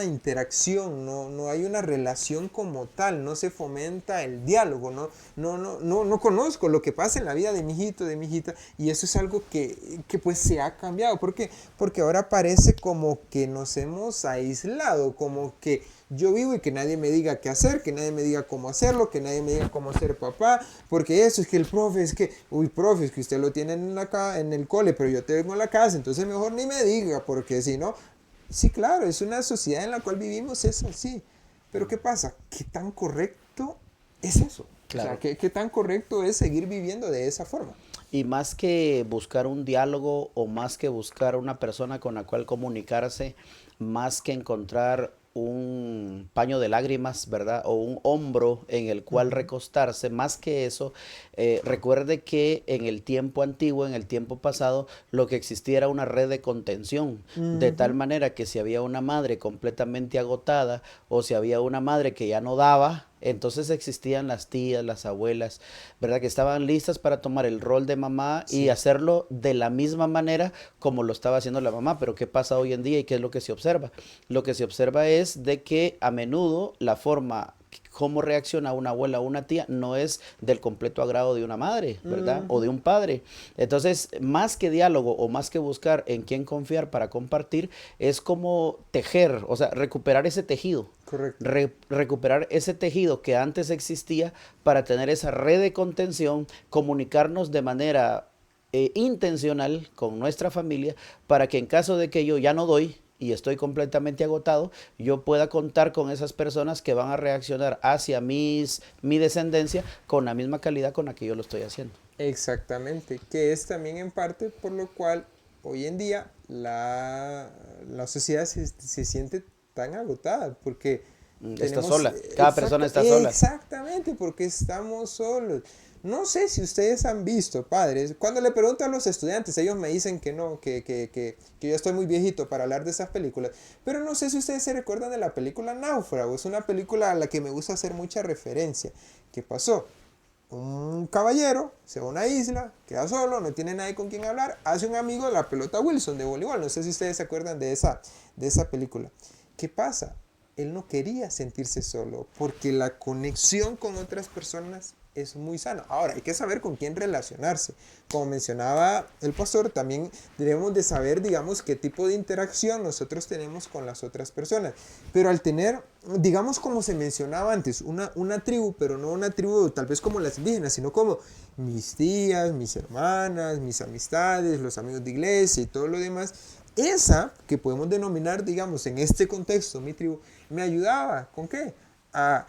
interacción, no hay una relación como tal, no se fomenta el diálogo, no conozco lo que pasa en la vida de mi hijito, de mi hijita, y eso es algo que pues se ha cambiado. ¿Por qué? Porque ahora parece como que nos hemos aislado, como que yo vivo y que nadie me diga qué hacer, que nadie me diga cómo hacerlo, que nadie me diga cómo ser papá, porque eso es que el profe es que, uy, profe, es que usted lo tiene en el cole, pero yo te vengo a la casa, entonces mejor ni me diga, porque si no, sí, claro, es una sociedad en la cual vivimos, es así. Pero ¿qué pasa? ¿Qué tan correcto es eso? O sea, Claro. ¿qué tan correcto es seguir viviendo de esa forma? Y más que buscar un diálogo o más que buscar una persona con la cual comunicarse, más que encontrar un paño de lágrimas, ¿verdad? O un hombro en el cual Ujú, recostarse, más que eso, recuerde que en el tiempo antiguo, en el tiempo pasado, lo que existía era una red de contención, de tal ujú, manera que si había una madre completamente agotada o si había una madre que ya no daba, entonces existían las tías, las abuelas, ¿verdad? Que estaban listas para tomar el rol de mamá y sí. hacerlo de la misma manera como lo estaba haciendo la mamá. Pero ¿qué pasa hoy en día y qué es lo que se observa? Lo que se observa es de que a menudo la forma cómo reacciona una abuela o una tía no es del completo agrado de una madre, ¿verdad? O de Ujú, un padre. Entonces, más que diálogo o más que buscar en quién confiar para compartir, es como tejer, o sea, recuperar ese tejido. correcto. Recuperar ese tejido que antes existía para tener esa red de contención, comunicarnos de manera intencional con nuestra familia para que en caso de que yo ya no doy y estoy completamente agotado, yo pueda contar con esas personas que van a reaccionar hacia mi descendencia con la misma calidad con la que yo lo estoy haciendo. Exactamente. Que es también en parte por lo cual hoy en día la sociedad se siente tan agotada, porque Está tenemos, sola, cada persona está sola. exactamente, porque estamos solos. No sé si ustedes han visto, padres, cuando le pregunto a los estudiantes, ellos me dicen que no, que yo estoy muy viejito para hablar de esas películas, pero no sé si ustedes se recuerdan de la película Náufrago, es una película a la que me gusta hacer mucha referencia. ¿Qué pasó? Un caballero se va a una isla, queda solo, no tiene nadie con quien hablar, hace un amigo de la pelota Wilson de voleibol, no sé si ustedes se acuerdan de esa película. ¿Qué pasa? Él no quería sentirse solo porque la conexión con otras personas es muy sana. Ahora, hay que saber con quién relacionarse. Como mencionaba el pastor, también debemos de saber, digamos, qué tipo de interacción nosotros tenemos con las otras personas. Pero al tener, digamos, como se mencionaba antes, una tribu, pero no una tribu tal vez como las indígenas, sino como mis tías, mis hermanas, mis amistades, los amigos de iglesia y todo lo demás, esa que podemos denominar, digamos, en este contexto, mi tribu, me ayudaba, ¿con qué? A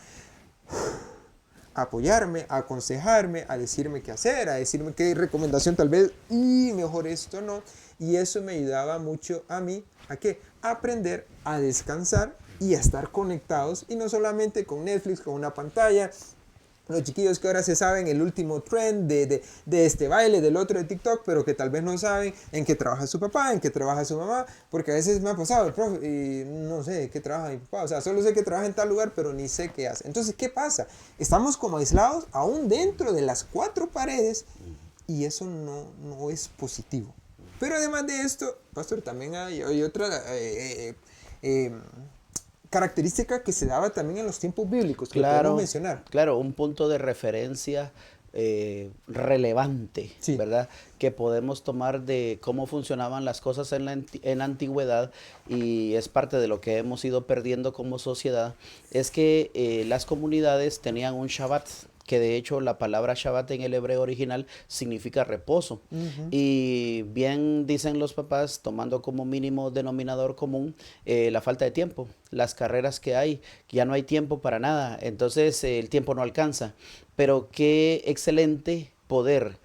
apoyarme, a aconsejarme, a decirme qué hacer, a decirme qué recomendación tal vez, y mejor esto no. Y eso me ayudaba mucho a mí, ¿a qué? A aprender a descansar y a estar conectados, y no solamente con Netflix, con una pantalla. Los chiquillos que ahora se saben el último trend de este baile, del otro de TikTok, pero que tal vez no saben en qué trabaja su papá, en qué trabaja su mamá, porque a veces me ha pasado, el profe, y no sé qué trabaja mi papá, o sea, solo sé que trabaja en tal lugar, pero ni sé qué hace. Entonces, ¿qué pasa? Estamos como aislados aún dentro de las cuatro paredes y eso no es positivo. Pero además de esto, pastor, también hay otra característica que se daba también en los tiempos bíblicos, que podemos Claro, mencionar. claro, un punto de referencia relevante, Sí, ¿verdad? Que podemos tomar de cómo funcionaban las cosas en la antigüedad y es parte de lo que hemos ido perdiendo como sociedad, es que las comunidades tenían un Shabbat, que de hecho la palabra Shabbat en el hebreo original significa reposo. ujú, Y bien dicen los papás, tomando como mínimo denominador común la falta de tiempo, las carreras que hay, que ya no hay tiempo para nada, entonces el tiempo no alcanza. Pero qué excelente poder,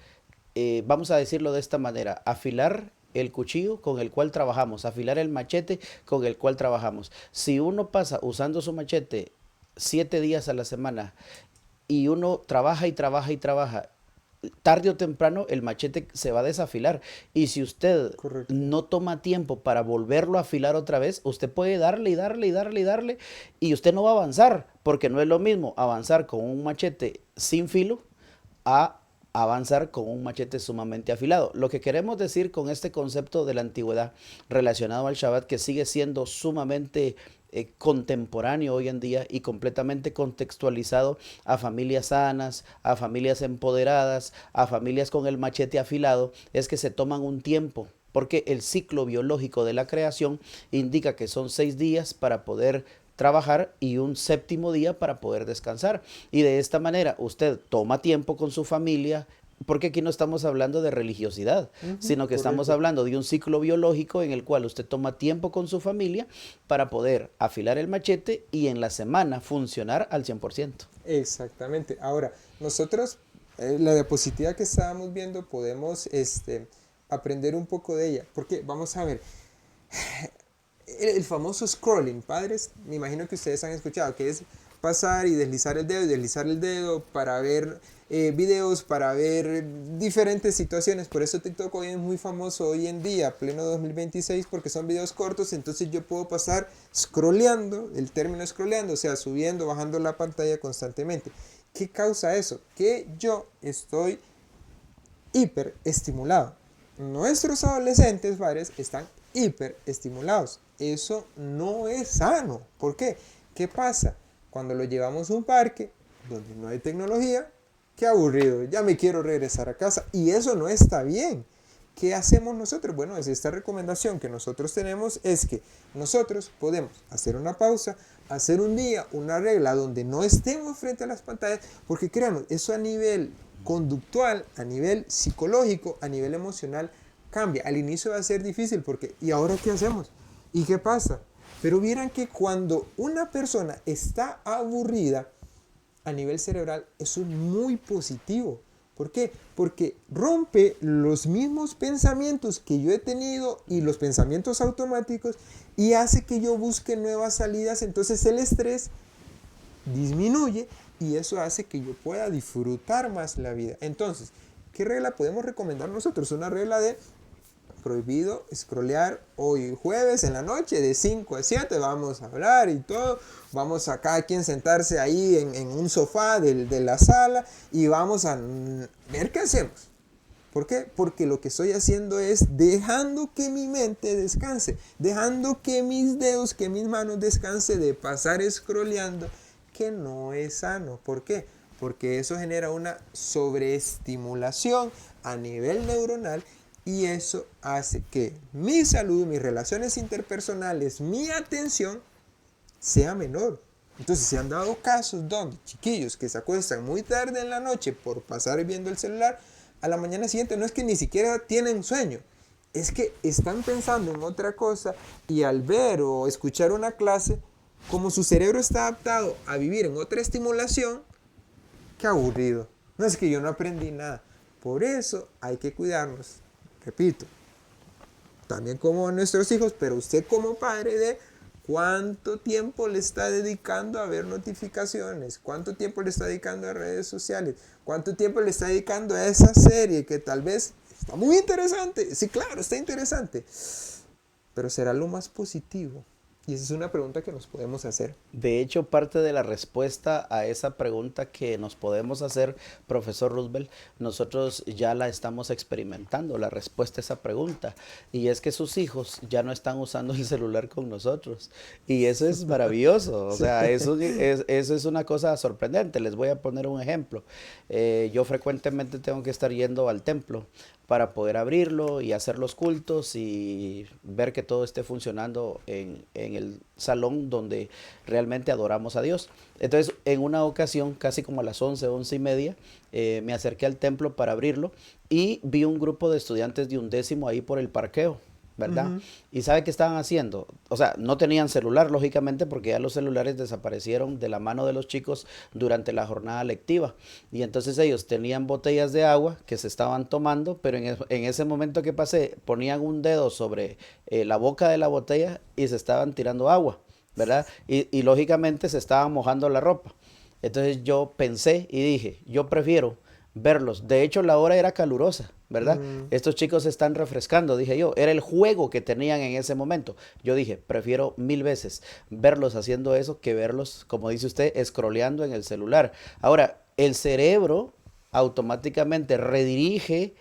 vamos a decirlo de esta manera, afilar el cuchillo con el cual trabajamos, afilar el machete con el cual trabajamos. Si uno pasa usando su machete 7 días a la semana y uno trabaja y trabaja y trabaja, tarde o temprano el machete se va a desafilar. Y si usted correcto. no toma tiempo para volverlo a afilar otra vez, usted puede darle y darle y darle y darle y usted no va a avanzar, porque no es lo mismo avanzar con un machete sin filo a avanzar con un machete sumamente afilado. Lo que queremos decir con este concepto de la antigüedad relacionado al Shabbat, que sigue siendo sumamente contemporáneo hoy en día y completamente contextualizado a familias sanas, a familias empoderadas, a familias con el machete afilado, es que se toman un tiempo, porque el ciclo biológico de la creación indica que son 6 días para poder trabajar y un séptimo día para poder descansar. Y de esta manera usted toma tiempo con su familia, porque aquí no estamos hablando de religiosidad, Ujú, sino que estamos correcto. hablando de un ciclo biológico en el cual usted toma tiempo con su familia para poder afilar el machete y en la semana funcionar al 100%. Exactamente. Ahora, nosotros, la diapositiva que estábamos viendo, podemos aprender un poco de ella. Porque, vamos a ver, el famoso scrolling, padres, me imagino que ustedes han escuchado, que es pasar y deslizar el dedo para ver videos, para ver diferentes situaciones. Por eso TikTok hoy es muy famoso hoy en día, pleno 2026, porque son videos cortos, entonces yo puedo pasar scrolleando, el término scrolleando, o sea, subiendo, bajando la pantalla constantemente. ¿Qué causa eso? Que yo estoy hiperestimulado. Nuestros adolescentes, padres, están hiperestimulados. Eso no es sano. ¿Por qué? ¿Qué pasa? Cuando lo llevamos a un parque donde no hay tecnología, qué aburrido, ya me quiero regresar a casa. Y eso no está bien. ¿Qué hacemos nosotros? Bueno, es esta recomendación que nosotros tenemos es que nosotros podemos hacer una pausa, hacer un día, una regla donde no estemos frente a las pantallas, porque créanos, eso a nivel conductual, a nivel psicológico, a nivel emocional, cambia. Al inicio va a ser difícil porque, ¿y ahora qué hacemos? ¿Y qué pasa? Pero vieran que cuando una persona está aburrida, a nivel cerebral, eso es muy positivo. ¿Por qué? Porque rompe los mismos pensamientos que yo he tenido y los pensamientos automáticos y hace que yo busque nuevas salidas. Entonces el estrés disminuye y eso hace que yo pueda disfrutar más la vida. Entonces, ¿qué regla podemos recomendar nosotros? Una regla de prohibido scrollear hoy jueves en la noche de 5 a 7, vamos a hablar y todo, vamos a cada quien sentarse ahí en un sofá de la sala y vamos a ver qué hacemos. ¿Por qué? Porque lo que estoy haciendo es dejando que mi mente descanse, dejando que mis dedos, que mis manos descanse de pasar scrolleando, que no es sano. ¿Por qué? Porque eso genera una sobreestimulación a nivel neuronal y eso hace que mi salud, mis relaciones interpersonales, mi atención sea menor. Entonces se han dado casos donde chiquillos que se acuestan muy tarde en la noche por pasar viendo el celular, a la mañana siguiente no es que ni siquiera tienen sueño, es que están pensando en otra cosa y al ver o escuchar una clase, como su cerebro está adaptado a vivir en otra estimulación, qué aburrido. No es que yo no aprendí nada. Por eso hay que cuidarnos, repito, también como nuestros hijos, pero usted como padre de cuánto tiempo le está dedicando a ver notificaciones, cuánto tiempo le está dedicando a redes sociales, cuánto tiempo le está dedicando a esa serie que tal vez está muy interesante. Sí, claro, está interesante, pero será lo más positivo. Y esa es una pregunta que nos podemos hacer. De hecho, parte de la respuesta a esa pregunta que nos podemos hacer, profesor Roosevelt, nosotros ya la estamos experimentando, la respuesta a esa pregunta. Y es que sus hijos ya no están usando el celular con nosotros. Y eso es maravilloso. O sea, eso es una cosa sorprendente. Les voy a poner un ejemplo. Yo frecuentemente tengo que estar yendo al templo para poder abrirlo y hacer los cultos y ver que todo esté funcionando en el salón donde realmente adoramos a Dios. Entonces, en una ocasión, casi como a las 11:30, me acerqué al templo para abrirlo y vi un grupo de estudiantes de 11º ahí por el parqueo, ¿verdad? ¿Y sabe qué estaban haciendo? O sea, no tenían celular, lógicamente, porque ya los celulares desaparecieron de la mano de los chicos durante la jornada lectiva. Y entonces ellos tenían botellas de agua que se estaban tomando, pero en ese momento que pasé, ponían un dedo sobre la boca de la botella y se estaban tirando agua, ¿verdad? Y lógicamente se estaban mojando la ropa. Entonces yo pensé y dije, yo prefiero verlos. De hecho, la hora era calurosa, ¿verdad? Estos chicos se están refrescando, dije yo. Era el juego que tenían en ese momento. Yo dije, prefiero 1000 veces verlos haciendo eso que verlos, como dice usted, scrolleando en el celular. Ahora, el cerebro automáticamente redirige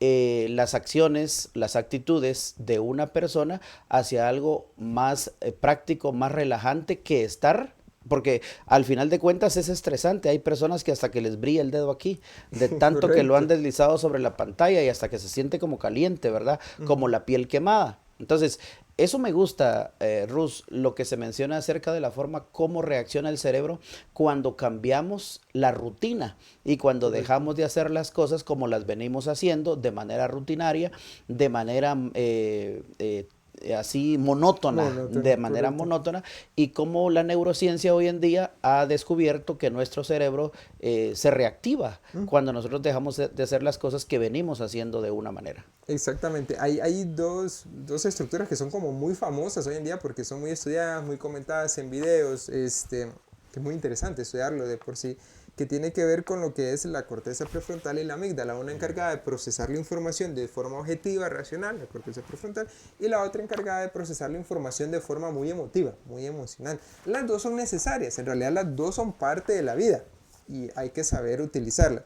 las acciones, las actitudes de una persona hacia algo más práctico, más relajante que estar, porque al final de cuentas es estresante. Hay personas que hasta que les brilla el dedo aquí, de tanto que lo han deslizado sobre la pantalla y hasta que se siente como caliente, ¿verdad? Como la piel quemada. Entonces, eso me gusta, Rus, lo que se menciona acerca de la forma como reacciona el cerebro cuando cambiamos la rutina y cuando dejamos de hacer las cosas como las venimos haciendo de manera rutinaria, de manera así monótona, de manera correcto. monótona, y cómo la neurociencia hoy en día ha descubierto que nuestro cerebro se reactiva cuando nosotros dejamos de hacer las cosas que venimos haciendo de una manera. Exactamente, hay dos estructuras que son como muy famosas hoy en día porque son muy estudiadas, muy comentadas en videos, que es muy interesante estudiarlo de por sí, que tiene que ver con lo que es la corteza prefrontal y la amígdala, una encargada de procesar la información de forma objetiva, racional, la corteza prefrontal, y la otra encargada de procesar la información de forma muy emotiva, muy emocional. Las dos son necesarias, en realidad las dos son parte de la vida y hay que saber utilizarlas.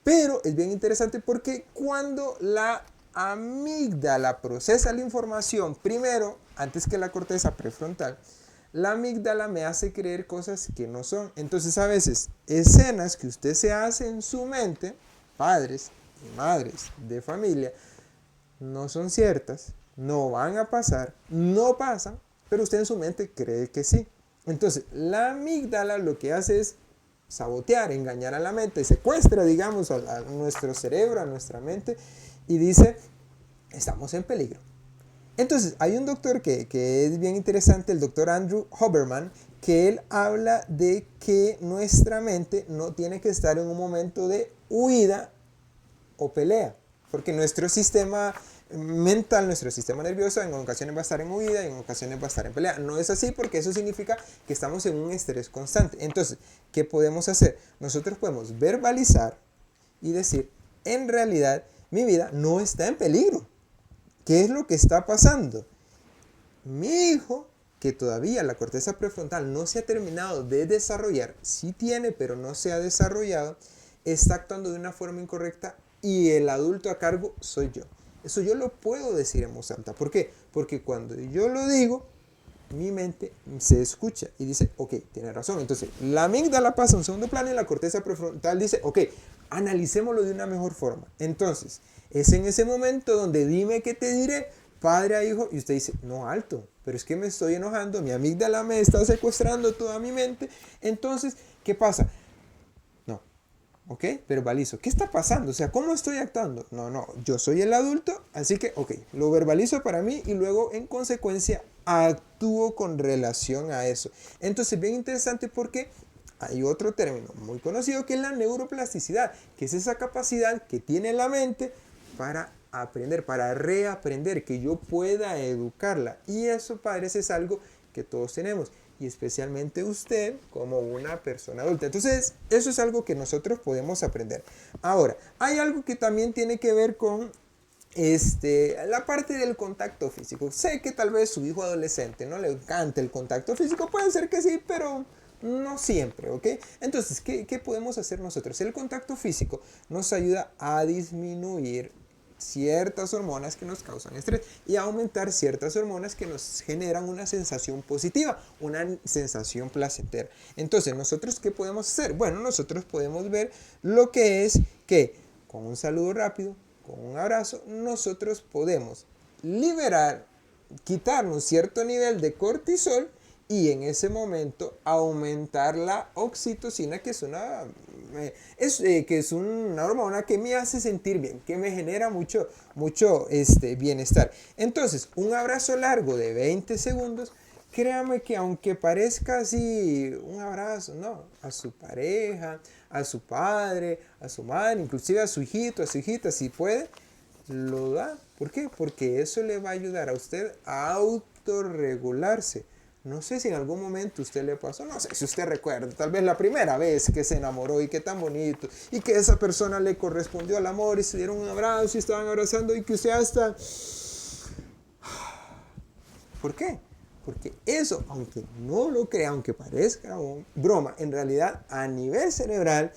Pero es bien interesante porque cuando la amígdala procesa la información primero, antes que la corteza prefrontal, la amígdala me hace creer cosas que no son. Entonces a veces escenas que usted se hace en su mente, padres y madres de familia, no son ciertas, no van a pasar, no pasan, pero usted en su mente cree que sí. Entonces la amígdala lo que hace es sabotear, engañar a la mente, secuestra, digamos, a nuestro cerebro, a nuestra mente, y dice, estamos en peligro. Entonces, hay un doctor que es bien interesante, el doctor Andrew Huberman, que él habla de que nuestra mente no tiene que estar en un momento de huida o pelea, porque nuestro sistema mental, nuestro sistema nervioso en ocasiones va a estar en huida y en ocasiones va a estar en pelea. No es así porque eso significa que estamos en un estrés constante. Entonces, ¿qué podemos hacer? Nosotros podemos verbalizar y decir, en realidad mi vida no está en peligro. ¿Qué es lo que está pasando? Mi hijo, que todavía la corteza prefrontal no se ha terminado de desarrollar, sí tiene, pero no se ha desarrollado, está actuando de una forma incorrecta y el adulto a cargo soy yo. Eso yo lo puedo decir en voz alta. ¿Por qué? Porque cuando yo lo digo, mi mente se escucha y dice, ok, tiene razón. Entonces, la amígdala pasa a un segundo plano y la corteza prefrontal dice, ok, analicémoslo de una mejor forma. Entonces, es en ese momento donde dime qué te diré, padre a hijo, y usted dice, no, alto, pero es que me estoy enojando, mi amígdala me está secuestrando toda mi mente. Entonces, ¿qué pasa? No, ¿ok? Verbalizo. ¿Qué está pasando? O sea, ¿cómo estoy actuando? No, yo soy el adulto, así que, ok, lo verbalizo para mí y luego, en consecuencia, actúo con relación a eso. Entonces, bien interesante porque hay otro término muy conocido que es la neuroplasticidad, que es esa capacidad que tiene la mente para aprender, para reaprender, que yo pueda educarla. Y eso, padres, es algo que todos tenemos, y especialmente usted como una persona adulta. Entonces, eso es algo que nosotros podemos aprender. Ahora, hay algo que también tiene que ver con la parte del contacto físico. Sé que tal vez su hijo adolescente no le encanta el contacto físico, puede ser que sí, pero no siempre, ¿ok? Entonces, ¿qué podemos hacer nosotros? El contacto físico nos ayuda a disminuir ciertas hormonas que nos causan estrés y a aumentar ciertas hormonas que nos generan una sensación positiva, una sensación placentera. Entonces, ¿nosotros qué podemos hacer? Bueno, nosotros podemos ver lo que es que con un saludo rápido, con un abrazo, nosotros podemos liberar, quitarnos cierto nivel de cortisol y en ese momento aumentar la oxitocina, que es una hormona que me hace sentir bien, que me genera mucho bienestar. Entonces, un abrazo largo de 20 segundos, créame que aunque parezca así un abrazo, no, a su pareja, a su padre, a su madre, inclusive a su hijito, a su hijita, si puede, lo da. ¿Por qué? Porque eso le va a ayudar a usted a autorregularse. No sé si en algún momento usted le pasó, no sé si usted recuerda, tal vez la primera vez que se enamoró y qué tan bonito, y que esa persona le correspondió al amor y se dieron un abrazo y estaban abrazando y que usted hasta... ¿Por qué? Porque eso, aunque no lo crea, aunque parezca broma, en realidad a nivel cerebral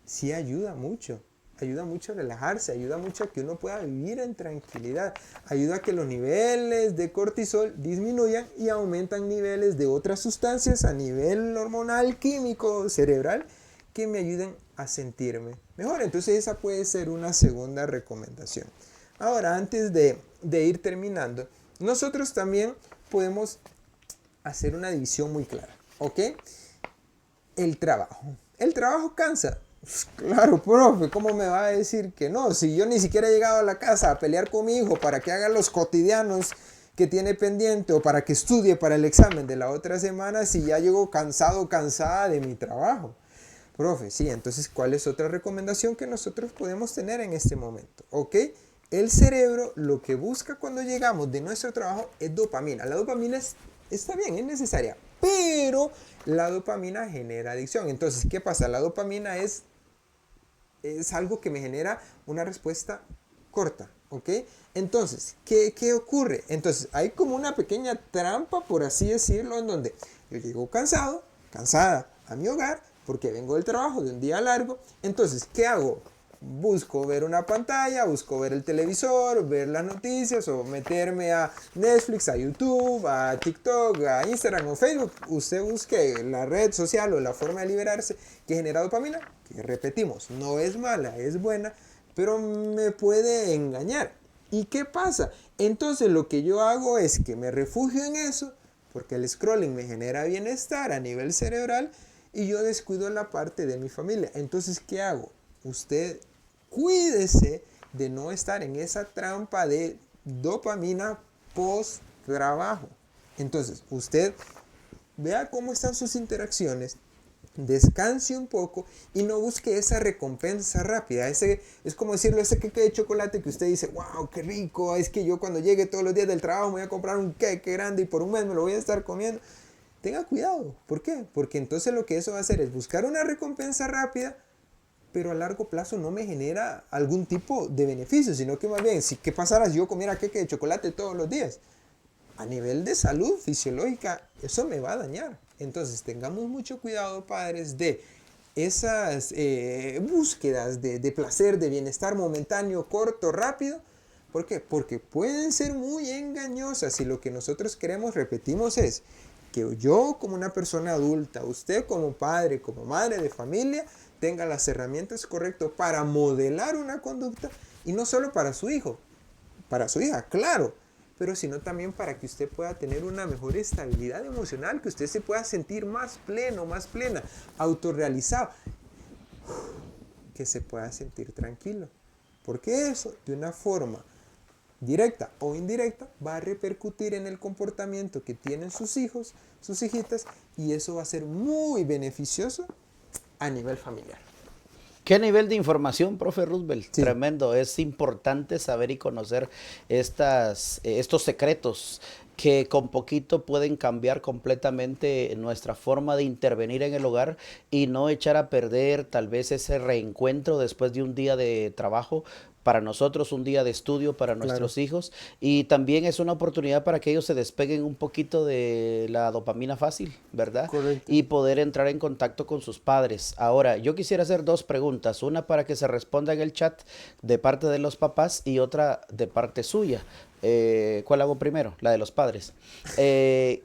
sí ayuda mucho. Ayuda mucho a relajarse, ayuda mucho a que uno pueda vivir en tranquilidad, ayuda a que los niveles de cortisol disminuyan y aumentan niveles de otras sustancias a nivel hormonal, químico, cerebral, que me ayuden a sentirme mejor. Entonces esa puede ser una segunda recomendación. Ahora, antes de ir terminando, nosotros también podemos hacer una división muy clara, ¿ok? El trabajo. El trabajo cansa. Claro, profe, ¿cómo me va a decir que no? Si yo ni siquiera he llegado a la casa a pelear con mi hijo para que haga los cotidianos que tiene pendiente o para que estudie para el examen de la otra semana, si ya llego cansado, cansada de mi trabajo. Profe, sí, entonces, ¿cuál es otra recomendación que nosotros podemos tener en este momento? ¿Ok? El cerebro lo que busca cuando llegamos de nuestro trabajo es dopamina. La dopamina está bien, es necesaria, pero la dopamina genera adicción. Entonces, ¿qué pasa? La dopamina es algo que me genera una respuesta corta, ¿ok? Entonces, ¿qué ocurre? Entonces, hay como una pequeña trampa, por así decirlo, en donde yo llego cansado, cansada a mi hogar, porque vengo del trabajo de un día largo. Entonces, ¿qué hago? Busco ver una pantalla, busco ver el televisor, ver las noticias o meterme a Netflix, a YouTube, a TikTok, a Instagram o Facebook. Usted busque la red social o la forma de liberarse que genera dopamina, que repetimos, no es mala, es buena, pero me puede engañar. ¿Y qué pasa? Entonces lo que yo hago es que me refugio en eso, porque el scrolling me genera bienestar a nivel cerebral y yo descuido la parte de mi familia. Entonces, ¿qué hago? Usted cuídese de no estar en esa trampa de dopamina post trabajo. Entonces, usted vea cómo están sus interacciones descanse un poco y no busque esa recompensa rápida. Ese, es como decirlo, ese queque de chocolate que usted dice, wow, qué rico, es que yo cuando llegue todos los días del trabajo me voy a comprar un queque grande y por un mes me lo voy a estar comiendo. Tenga cuidado. ¿Por qué? Porque entonces lo que eso va a hacer es buscar una recompensa rápida, pero a largo plazo no me genera algún tipo de beneficio, sino que más bien, si ¿qué pasara si yo comiera queque de chocolate todos los días? A nivel de salud fisiológica, eso me va a dañar. Entonces, tengamos mucho cuidado, padres, de esas búsquedas de placer, de bienestar momentáneo, corto, rápido. ¿Por qué? Porque pueden ser muy engañosas y lo que nosotros queremos, repetimos, es que yo como una persona adulta, usted como padre, como madre de familia, tenga las herramientas correctas para modelar una conducta y no solo para su hijo, para su hija, claro, pero sino también para que usted pueda tener una mejor estabilidad emocional, que usted se pueda sentir más pleno, más plena, autorrealizado, que se pueda sentir tranquilo. Porque eso, de una forma directa o indirecta, va a repercutir en el comportamiento que tienen sus hijos, sus hijitas, y eso va a ser muy beneficioso a nivel familiar. ¿Qué nivel de información, profe Roosevelt? Sí. Tremendo. Es importante saber y conocer estos secretos que con poquito pueden cambiar completamente nuestra forma de intervenir en el hogar y no echar a perder tal vez ese reencuentro después de un día de trabajo para nosotros, un día de estudio para Claro. nuestros hijos, y también es una oportunidad para que ellos se despeguen un poquito de la dopamina fácil, ¿verdad? Correcto. Y poder entrar en contacto con sus padres. Ahora, yo quisiera hacer dos preguntas, una para que se responda en el chat de parte de los papás y otra de parte suya. ¿Cuál hago primero? La de los padres.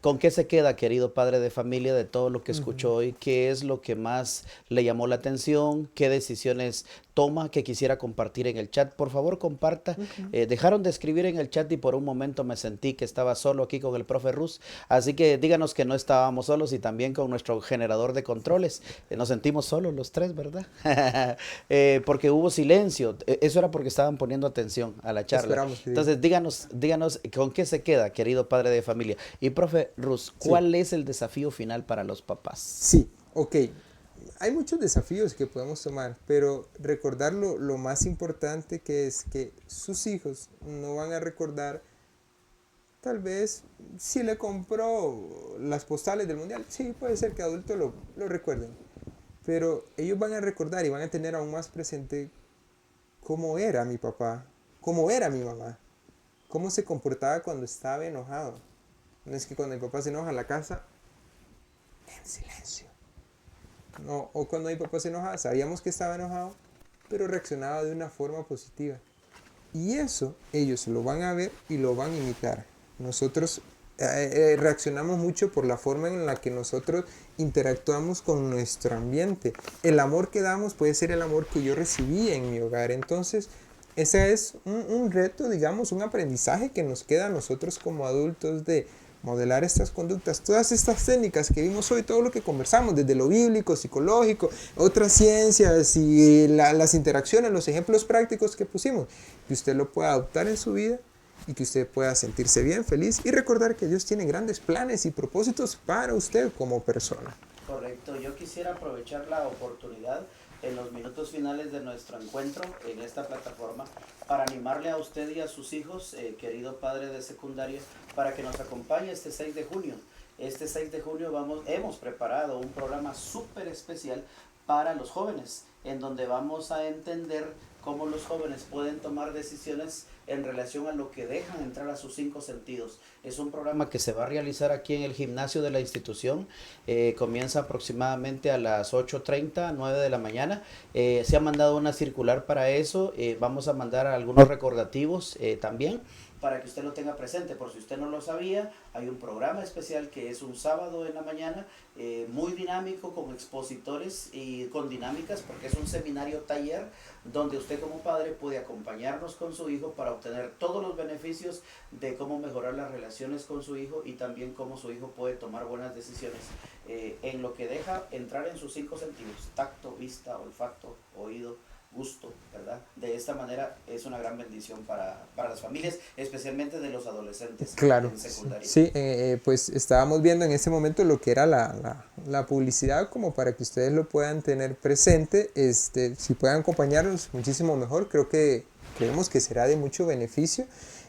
¿Con qué se queda, querido padre de familia, de todo lo que escuchó hoy? ¿Qué es lo que más le llamó la atención? ¿Qué decisiones toma que quisiera compartir en el chat? Por favor, comparta. Dejaron de escribir en el chat y por un momento me sentí que estaba solo aquí con el profe Rus. Así que díganos que no estábamos solos y también con nuestro generador de controles. Nos sentimos solos los tres, ¿verdad? Porque hubo silencio. Eso era porque estaban poniendo atención a la charla. Esperamos que diga. Entonces, díganos con qué se queda, querido padre de familia. Y profe Rus, Sí. ¿cuál es el desafío final para los papás? Sí, ok. Hay muchos desafíos que podemos tomar, pero recordar lo más importante que es que sus hijos no van a recordar, tal vez, si le compró las postales del mundial. Sí, puede ser que adultos lo recuerden, pero ellos van a recordar y van a tener aún más presente cómo era mi papá, cómo era mi mamá, cómo se comportaba cuando estaba enojado. No es que cuando mi papá se enoja en la casa, en silencio. No, o cuando mi papá se enojaba, sabíamos que estaba enojado, pero reaccionaba de una forma positiva. Y eso ellos lo van a ver y lo van a imitar. Nosotros reaccionamos mucho por la forma en la que nosotros interactuamos con nuestro ambiente. El amor que damos puede ser el amor que yo recibí en mi hogar. Entonces, ese es un reto, digamos, un aprendizaje que nos queda a nosotros como adultos de modelar estas conductas, todas estas técnicas que vimos hoy, todo lo que conversamos, desde lo bíblico, psicológico, otras ciencias y las interacciones, los ejemplos prácticos que pusimos, que usted lo pueda adoptar en su vida y que usted pueda sentirse bien, feliz y recordar que Dios tiene grandes planes y propósitos para usted como persona. Correcto, yo quisiera aprovechar la oportunidad en los minutos finales de nuestro encuentro en esta plataforma para animarle a usted y a sus hijos, querido padre de secundaria, para que nos acompañe este 6 de junio. Este 6 de junio hemos preparado un programa súper especial para los jóvenes, en donde vamos a entender cómo los jóvenes pueden tomar decisiones en relación a lo que dejan entrar a sus 5 sentidos. Es un programa que se va a realizar aquí en el gimnasio de la institución. Comienza aproximadamente a las 8:30, 9 de la mañana. Se ha mandado una circular para eso. Vamos a mandar algunos recordativos también, para que usted lo tenga presente. Por si usted no lo sabía, hay un programa especial que es un sábado en la mañana, muy dinámico, con expositores y con dinámicas, porque es un seminario taller donde usted como padre puede acompañarnos con su hijo para obtener todos los beneficios de cómo mejorar las relaciones con su hijo y también cómo su hijo puede tomar buenas decisiones en lo que deja entrar en sus 5 sentidos: tacto, vista, olfato, oído, gusto, ¿verdad? De esta manera es una gran bendición para las familias, especialmente de los adolescentes Claro, en secundaria. sí, pues estábamos viendo en ese momento lo que era la publicidad, como para que ustedes lo puedan tener presente. Si puedan acompañarnos, muchísimo mejor. Creemos que será de mucho beneficio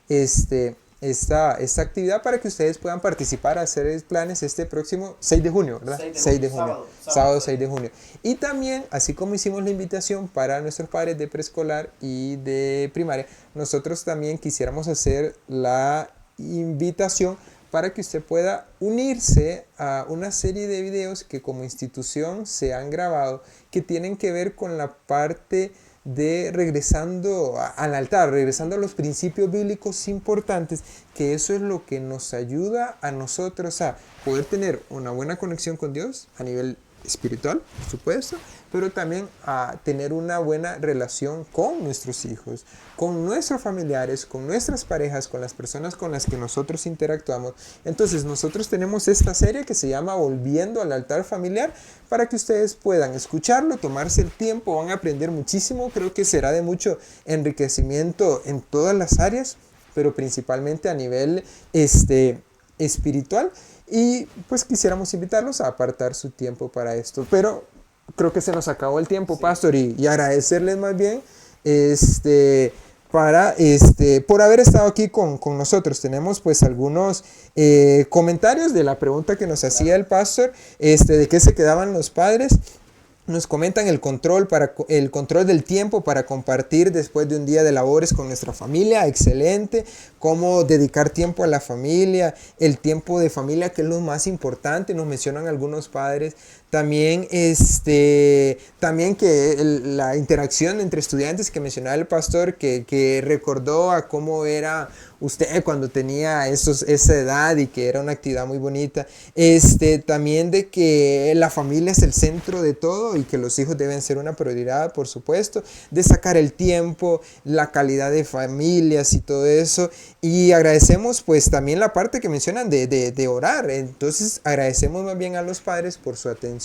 esta actividad para que ustedes puedan participar, hacer planes este próximo 6 de junio, ¿verdad? 6 de junio, sábado 6 de junio. Y también, así como hicimos la invitación para nuestros padres de preescolar y de primaria, nosotros también quisiéramos hacer la invitación para que usted pueda unirse a una serie de videos que como institución se han grabado, que tienen que ver con la parte de regresando al altar, regresando a los principios bíblicos importantes, que eso es lo que nos ayuda a nosotros a poder tener una buena conexión con Dios a nivel espiritual, por supuesto, pero también a tener una buena relación con nuestros hijos, con nuestros familiares, con nuestras parejas, con las personas con las que nosotros interactuamos. Entonces nosotros tenemos esta serie que se llama Volviendo al altar familiar, para que ustedes puedan escucharlo, tomarse el tiempo, van a aprender muchísimo. Creo que será de mucho enriquecimiento en todas las áreas, pero principalmente a nivel espiritual. Y pues quisiéramos invitarlos a apartar su tiempo para esto. Pero creo que se nos acabó el tiempo, sí, Pastor, y agradecerles más bien por haber estado aquí con nosotros. Tenemos pues algunos comentarios de la pregunta que nos hacía el Pastor, de qué se quedaban los padres. Nos comentan el control del tiempo para compartir después de un día de labores con nuestra familia, excelente. Cómo dedicar tiempo a la familia, el tiempo de familia, que es lo más importante, nos mencionan algunos padres. También, también que la interacción entre estudiantes que mencionaba el pastor, que recordó a cómo era usted cuando tenía esa edad y que era una actividad muy bonita. También de que la familia es el centro de todo y que los hijos deben ser una prioridad, por supuesto, de sacar el tiempo, la calidad de familias y todo eso. Y agradecemos pues también la parte que mencionan de orar. Entonces agradecemos más bien a los padres por su atención,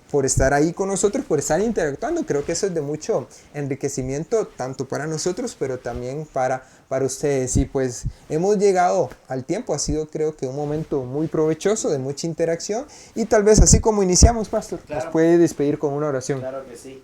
por estar ahí con nosotros, por estar interactuando. Creo que eso es de mucho enriquecimiento, tanto para nosotros, pero también para ustedes. Y pues hemos llegado al tiempo. Ha sido, creo que, un momento muy provechoso, de mucha interacción. Y tal vez así como iniciamos, Pastor, claro, nos puede despedir con una oración. Claro que sí.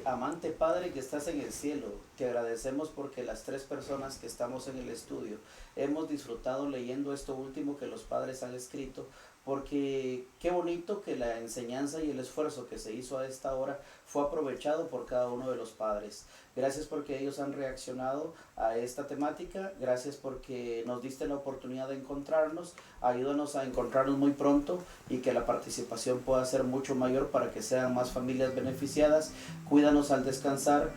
Amante Padre que estás en el cielo, te agradecemos porque las 3 personas que estamos en el estudio hemos disfrutado leyendo esto último que los padres han escrito, porque qué bonito que la enseñanza y el esfuerzo que se hizo a esta hora fue aprovechado por cada uno de los padres. Gracias porque ellos han reaccionado a esta temática, gracias porque nos diste la oportunidad de encontrarnos, ayúdanos a encontrarnos muy pronto y que la participación pueda ser mucho mayor para que sean más familias beneficiadas. Cuídanos al descansar,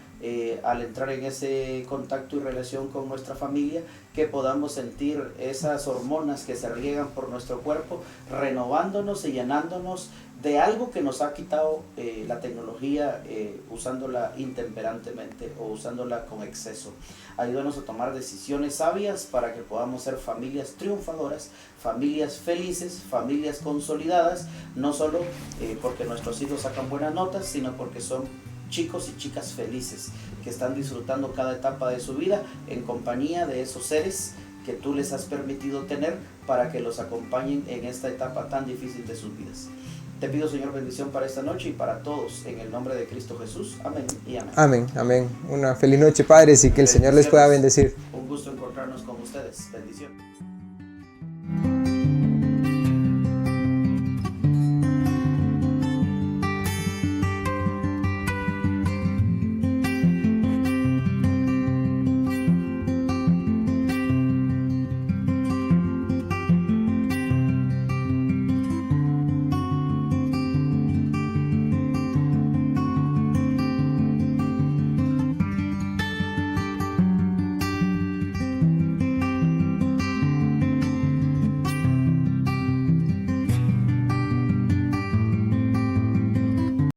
al entrar en ese contacto y relación con nuestra familia, que podamos sentir esas hormonas que se riegan por nuestro cuerpo, renovándonos y llenándonos de algo que nos ha quitado la tecnología, usándola intemperantemente o usándola con exceso. Ayúdanos a tomar decisiones sabias para que podamos ser familias triunfadoras, familias felices, familias consolidadas, no solo porque nuestros hijos sacan buenas notas, sino porque son chicos y chicas felices, que están disfrutando cada etapa de su vida en compañía de esos seres que tú les has permitido tener para que los acompañen en esta etapa tan difícil de sus vidas. Te pido, Señor, bendición para esta noche y para todos, en el nombre de Cristo Jesús. Amén y amén. Amén, amén. Una feliz noche, padres, y que el Señor les pueda bendecir. Un gusto encontrarnos con ustedes. Bendiciones.